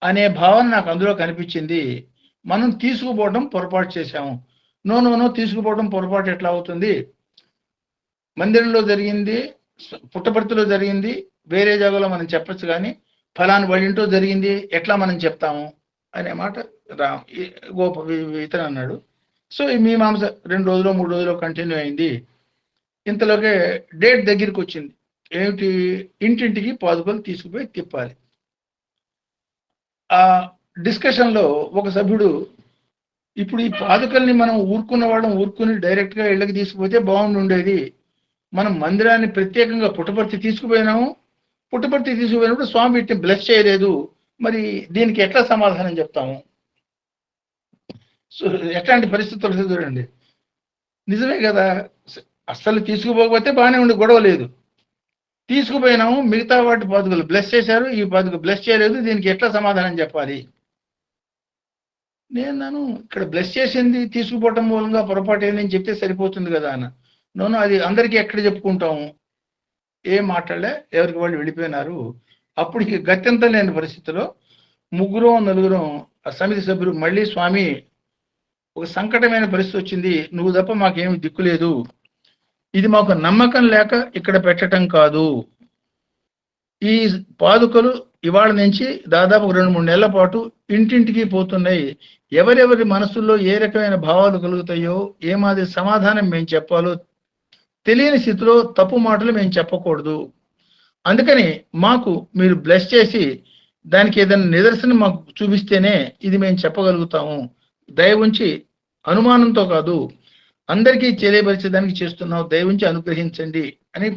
అనే భావన నాకు అందులో కనిపించింది. మనం తీసుకుపోవడం పొరపాటు చేశాము. నో తీసుకుపోవడం పొరపాటు ఎట్లా అవుతుంది? మందిరంలో జరిగింది, పుట్టపర్తిలో జరిగింది, వేరే జాగాలో మనం చెప్పచ్చు, కానీ ఫలాని వాళ్ళ ఇంట్లో జరిగింది ఎట్లా మనం చెప్తాము అనే మాట ఇతను అన్నాడు. సో ఈ మీమాంస 2 రోజులు 3 రోజులు కంటిన్యూ అయింది. ఇంతలోకే డేట్ దగ్గరికి వచ్చింది. ఏమిటి? ఇంటింటికి పాదుకలు తీసుకుపోయి తిప్పాలి. ఆ డిస్కషన్లో ఒక సభ్యుడు, ఇప్పుడు ఈ పాదుకల్ని మనం ఊరుకుని డైరెక్ట్గా ఇళ్ళకి తీసుకుపోతే బాగుండేది, మనం మందిరాన్ని ప్రత్యేకంగా పుట్టపర్తి తీసుకుపోయినాము, పుట్టపర్తి తీసుకుపోయినప్పుడు స్వామి వీటిని బ్లెస్ చేయలేదు. మరి దీనికి ఎట్లా సమాధానం చెప్తాము? సో ఎట్లాంటి పరిస్థితులు చూడండి. నిజమే కదా, అస్సలు తీసుకుపోకపోతే బాగానే ఉండి గొడవ లేదు. తీసుకుపోయినాము, మిగతా వాటి పాదుకలు బ్లెస్ చేశారు, ఈ పాదుక బ్లెస్ చేయలేదు, దీనికి ఎట్లా సమాధానం చెప్పాలి? నేను ఇక్కడ బ్లెస్ చేసింది తీసుకుపోవటం మూలంగా పొరపాటు ఏందని చెప్తే సరిపోతుంది కదా అన్న. నోను, అది అందరికీ ఎక్కడ చెప్పుకుంటాము? ఏం మాట్లాడలే, ఎవరికి వాళ్ళు వెళ్ళిపోయినారు. అప్పుడు ఇక గత్యంత లేని పరిస్థితిలో నలుగురం సమితి సభ్యులు మళ్ళీ స్వామి ఒక సంకటమైన పరిస్థితి వచ్చింది, నువ్వు తప్ప మాకేమి దిక్కు లేదు, ఇది మాకు నమ్మకం లేక ఇక్కడ పెట్టడం కాదు, ఈ పాదుకలు ఇవాళ నుంచి దాదాపు 2-3 నెలల పాటు ఇంటింటికి పోతున్నాయి, ఎవరెవరి మనసుల్లో ఏ రకమైన భావాలు కలుగుతాయో, ఏ మాదిరి సమాధానం మేము చెప్పాలో తెలియని స్థితిలో తప్పు మాటలు మేము చెప్పకూడదు. అందుకని మాకు మీరు బ్లెస్ చేసి దానికి ఏదైనా నిదర్శనం మాకు చూపిస్తేనే ఇది మేము చెప్పగలుగుతాము. దయ ఉంచి అనుమానంతో కాదు, అందరికీ తెలియపరిచేదానికి చేస్తున్నాం, దయ ఉంచి అనుగ్రహించండి అని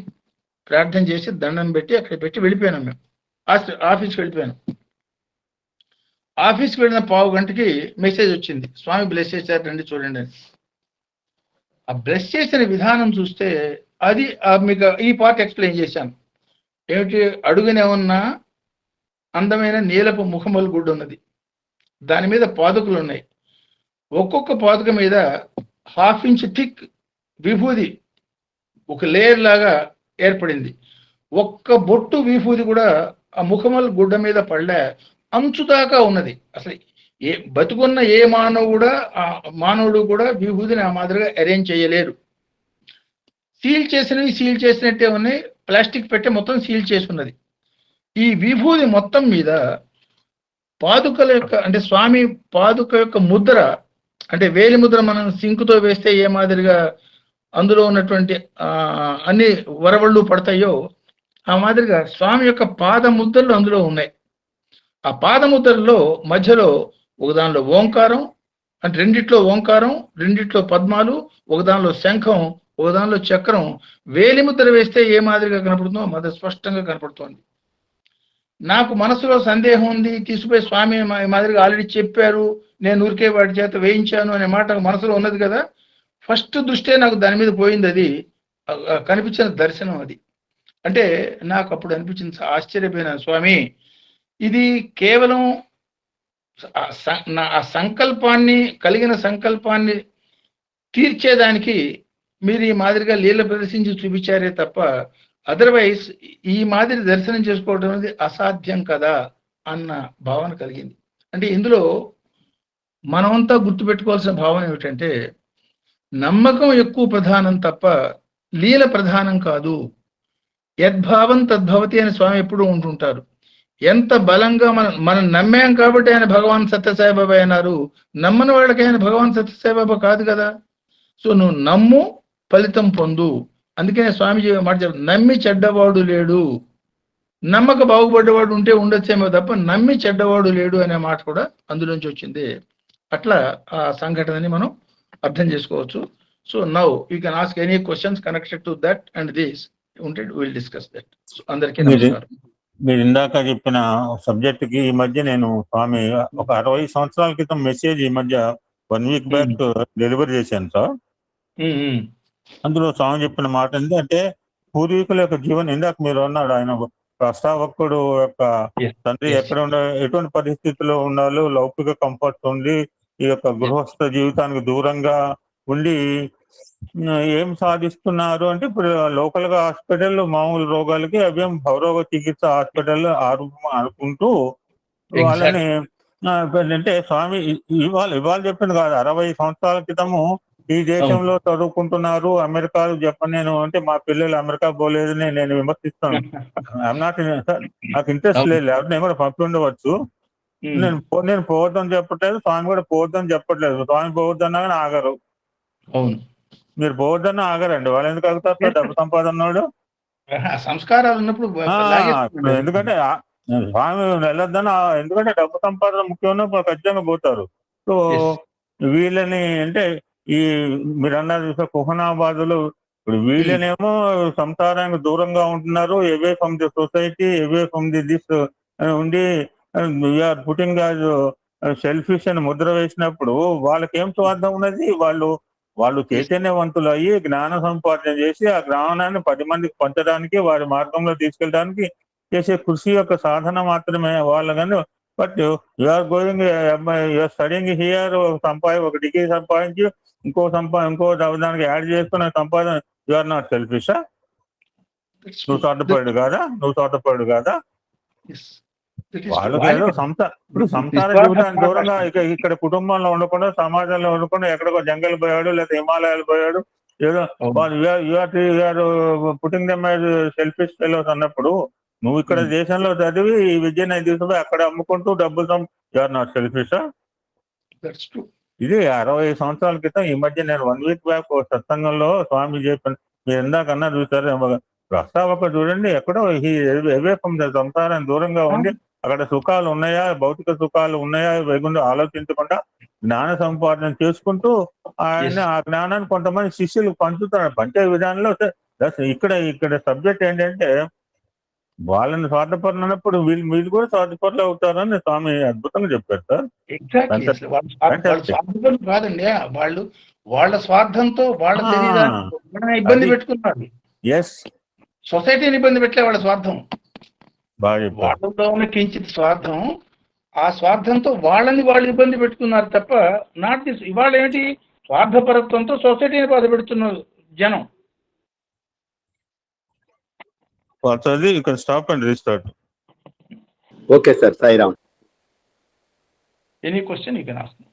ప్రార్థన చేసి దండం పెట్టి అక్కడ పెట్టి వెళ్ళిపోయాను. మేము ఆఫీస్కి వెళ్ళిపోయాను. ఆఫీస్కి వెళ్ళిన పావు గంటకి మెసేజ్ వచ్చింది, స్వామి బ్లెస్ చేశారు రండి చూడండి అని. ఆ బ్లెస్ చేసిన విధానం చూస్తే అది మీకు ఈ పార్ట్ ఎక్స్ప్లెయిన్ చేశాను. ఏమిటి, అడుగునే ఉన్న అందమైన నీలపు ముఖములు గుడ్డు ఉన్నది, దాని మీద పాదుకలు ఉన్నాయి, ఒక్కొక్క పాదుక మీద 1/2 ఇంచ్ థిక్ విభూది ఒక లేయర్ లాగా ఏర్పడింది. ఒక్క బొట్టు విభూది కూడా ఆ ముఖముల గుడ్డ మీద పడలే, అంచుదాకా ఉన్నది. అసలు బతుకున్న ఏ మానవుడు కూడా విభూదిని ఆ మాదిరిగా అరేంజ్ చేయలేరు. సీల్ చేసినట్టే ఉన్నాయి, ప్లాస్టిక్ పెట్టే మొత్తం సీల్ చేసి ఉన్నది. ఈ విభూది మొత్తం మీద పాదుకల యొక్క అంటే స్వామి పాదుక యొక్క ముద్ర, అంటే వేలి ముద్ర మనం సింకుతో వేస్తే ఏ మాదిరిగా అందులో ఉన్నటువంటి అన్ని వరవళ్ళు పడతాయో ఆ మాదిరిగా స్వామి యొక్క పాద ముద్రలు అందులో ఉన్నాయి. ఆ పాద ముద్రల్లో మధ్యలో ఒక దానిలో ఓంకారం, అంటే రెండిట్లో ఓంకారం, రెండిట్లో పద్మాలు, ఒక దానిలో శంఖం, ఒక దానిలో చక్రం. వేలి ముద్ర వేస్తే ఏ మాదిరిగా కనపడుతుందో మాది స్పష్టంగా కనపడుతోంది. నాకు మనసులో సందేహం ఉంది, తీసుకుపోయి స్వామి మాదిరిగా ఆల్రెడీ చెప్పారు, నేను ఊరికే వాటి చేత వేయించాను అనే మాట మనసులో ఉన్నది కదా. ఫస్ట్ దృష్టే నాకు దాని మీద పోయింది, అది కనిపించిన దర్శనం. అది అంటే నాకు అప్పుడు అనిపించింది, ఆశ్చర్యపోయిన స్వామి, ఇది కేవలం ఆ సంకల్పాన్ని కలిగిన సంకల్పాన్ని తీర్చేదానికి మీరు ఈ మాదిరిగా లీల ప్రదర్శించి చూపించారే తప్ప అదర్వైజ్ ఈ మాదిరి దర్శనం చేసుకోవడం అనేది అసాధ్యం కదా అన్న భావన కలిగింది. అంటే ఇందులో మనమంతా గుర్తుపెట్టుకోవాల్సిన భావన ఏమిటంటే, నమ్మకం ఎక్కువ ప్రధానం తప్ప లీల ప్రధానం కాదు. యద్భావం తద్భవతి అని స్వామి ఎప్పుడూ ఉంటుంటారు. ఎంత బలంగా మనం నమ్మాం కాబట్టి ఆయన భగవాన్ సత్యసాయిబాబా అయినారు, నమ్మని వాళ్ళకి ఆయన భగవాన్ సత్యసాయిబాబా కాదు కదా. సో నువ్వు నమ్ము, ఫలితం పొందు. అందుకనే స్వామిజీ మాట చెప్తారు, నమ్మి చెడ్డవాడు లేడు, నమ్మక బాగుపడ్డవాడు ఉంటే ఉండొచ్చేమో తప్ప నమ్మి చెడ్డవాడు లేడు అనే మాట కూడా అందులోంచి వచ్చింది. అట్లా ఆ సంఘటనని మనం అర్థం చేసుకోవచ్చు. So now you can ask any questions connected to that and this ఉంటే విల్ డిస్కస్ దట్. అందరికీ నమస్కారం. మీరు ఇందాక చెప్పిన సబ్జెక్ట్ కి ఈ మధ్య నేను స్వామి ఒక 60 సంవత్సరాల క్రితం మెసేజ్ ఈ మధ్య 1 వీక్ బ్యాక్ డెలివరీ చేశాను సార్. అందులో స్వామి చెప్పిన మాట ఏంటంటే, పూర్వీకుల యొక్క జీవనం, ఇందాక మీరు అన్నాడు ఆయన ప్రస్తావకుడు యొక్క తండ్రి ఎక్కడ ఎటువంటి పరిస్థితుల్లో ఉండాలో, లౌకిక కంఫర్ట్స్ ఉండి ఈ యొక్క గృహస్థ జీవితానికి దూరంగా ఉండి ఏం సాధిస్తున్నారు అంటే, ఇప్పుడు లోకల్ గా హాస్పిటల్ మామూలు రోగాలకి అవేం భవరోగ చికిత్స హాస్పిటల్ అనుకుంటూ వాళ్ళని అంటే స్వామి ఇవాళ చెప్పింది కాదు, 60 సంవత్సరాల క్రితము ఈ దేశంలో చదువుకుంటున్నారు, అమెరికాలో చెప్పని నేను అంటే మా పిల్లలు అమెరికా పోలేదని నేను విమర్శిస్తాను. నాకు ఇంట్రెస్ట్ లేదు, లేకపోతే నేను కూడా పంపి ఉండవచ్చు. నేను పోవద్దని చెప్పట్లేదు, స్వామి కూడా పోవద్దని చెప్పట్లేదు. స్వామి పోవద్దన్నా కానీ ఆగరు. మీరు పోవద్దన్నా ఆగరండి, వాళ్ళు ఎందుకు ఆగుతారు? డబ్బు సంపాదన సంస్కారాలు ఉన్నప్పుడు. ఎందుకంటే స్వామి వెళ్ళొద్దన్నా, ఎందుకంటే డబ్బు సంపాదన ముఖ్యం, ఖచ్చితంగా పోతారు. సో వీళ్ళని అంటే ఈ మీరు అన్నారు కుహనాబాదులు ఇప్పుడు వీళ్ళనేమో సంసారానికి దూరంగా ఉంటున్నారు, away from the society, away from the this ఉండి వీఆర్ పుటింగ్ యాజ్ సెల్ఫిష్ అని ముద్ర వేసినప్పుడు వాళ్ళకేం స్వార్థం ఉన్నది? వాళ్ళు చైతన్యవంతులు అయ్యి జ్ఞాన సంపాదన చేసి ఆ జ్ఞానాన్ని 10 మందికి పంచడానికి, వారి మార్గంలో తీసుకెళ్ళడానికి చేసే కృషి యొక్క సాధన మాత్రమే వాళ్ళు. కానీ but you're going, you're studying here, ఒక డిగ్రీ సంపాదించి ఇంకో దానికి యాడ్ చేసుకున్న సంపాదన, యూఆర్ నాట్ సెల్ఫిషా? నువ్వు తోటపడు కాదా? వాళ్ళకి ఏదో ఇప్పుడు సంసార జీవితానికి దూరంగా ఇక్కడ కుటుంబంలో ఉండకుండా, సమాజంలో ఉండకుండా ఎక్కడికో జంగల్ పోయాడు, లేదా హిమాలయాలు పోయాడు, ఏదో you're putting them as selfish fellows అన్నప్పుడు, నువ్వు ఇక్కడ దేశంలో చదివి ఈ విద్యను తీసుకుపోయి అక్కడ అమ్ముకుంటూ డబ్బులు యూఆర్ నాట్ సెల్ఫిషా? ఇది 60 సంవత్సరాల క్రితం. ఈ మధ్య నేను 1 వీక్ బ్యాక్ సత్సంగంలో స్వామి చెప్పాను, మీరు ఎందాకన్నా చూసారు, ప్రస్తావక చూడండి, ఎక్కడో అవే ఫ్రమ్ ద సంసారం దూరంగా ఉండి అక్కడ సుఖాలు ఉన్నాయా, భౌతిక సుఖాలు ఉన్నాయా, వైగుండా ఆలోచించకుండా జ్ఞాన సంపాదన చేసుకుంటూ ఆయన ఆ జ్ఞానాన్ని కొంతమంది శిష్యులు పంచుతారు. పంచే విధానంలో ఇక్కడ సబ్జెక్ట్ ఏంటంటే, వాళ్ళని స్వార్థపరులు అన్నప్పుడు వీళ్ళు కూడా స్వార్థపరులు అవుతారని స్వామి అద్భుతంగా చెప్పారు సార్. స్వార్థం కాదండి, వాళ్ళ స్వార్థంతో వాళ్ళ శరీరాన్ని ఇబ్బంది పెట్టుకున్నారు. సొసైటీని ఇబ్బంది పెట్టలే వాళ్ళ స్వార్థం. వాళ్ళలో ఉన్న కించిత్ స్వార్థం, ఆ స్వార్థంతో వాళ్ళని వాళ్ళు ఇబ్బంది పెట్టుకున్నారు తప్ప నాట్ దిస్. ఇవాళ ఏమిటి, స్వార్థపరత్వంతో సొసైటీని బాధ పెడుతున్నారు జనం. You can stop and restart. Okay, sir. Sai Ram. Any question you can ask me.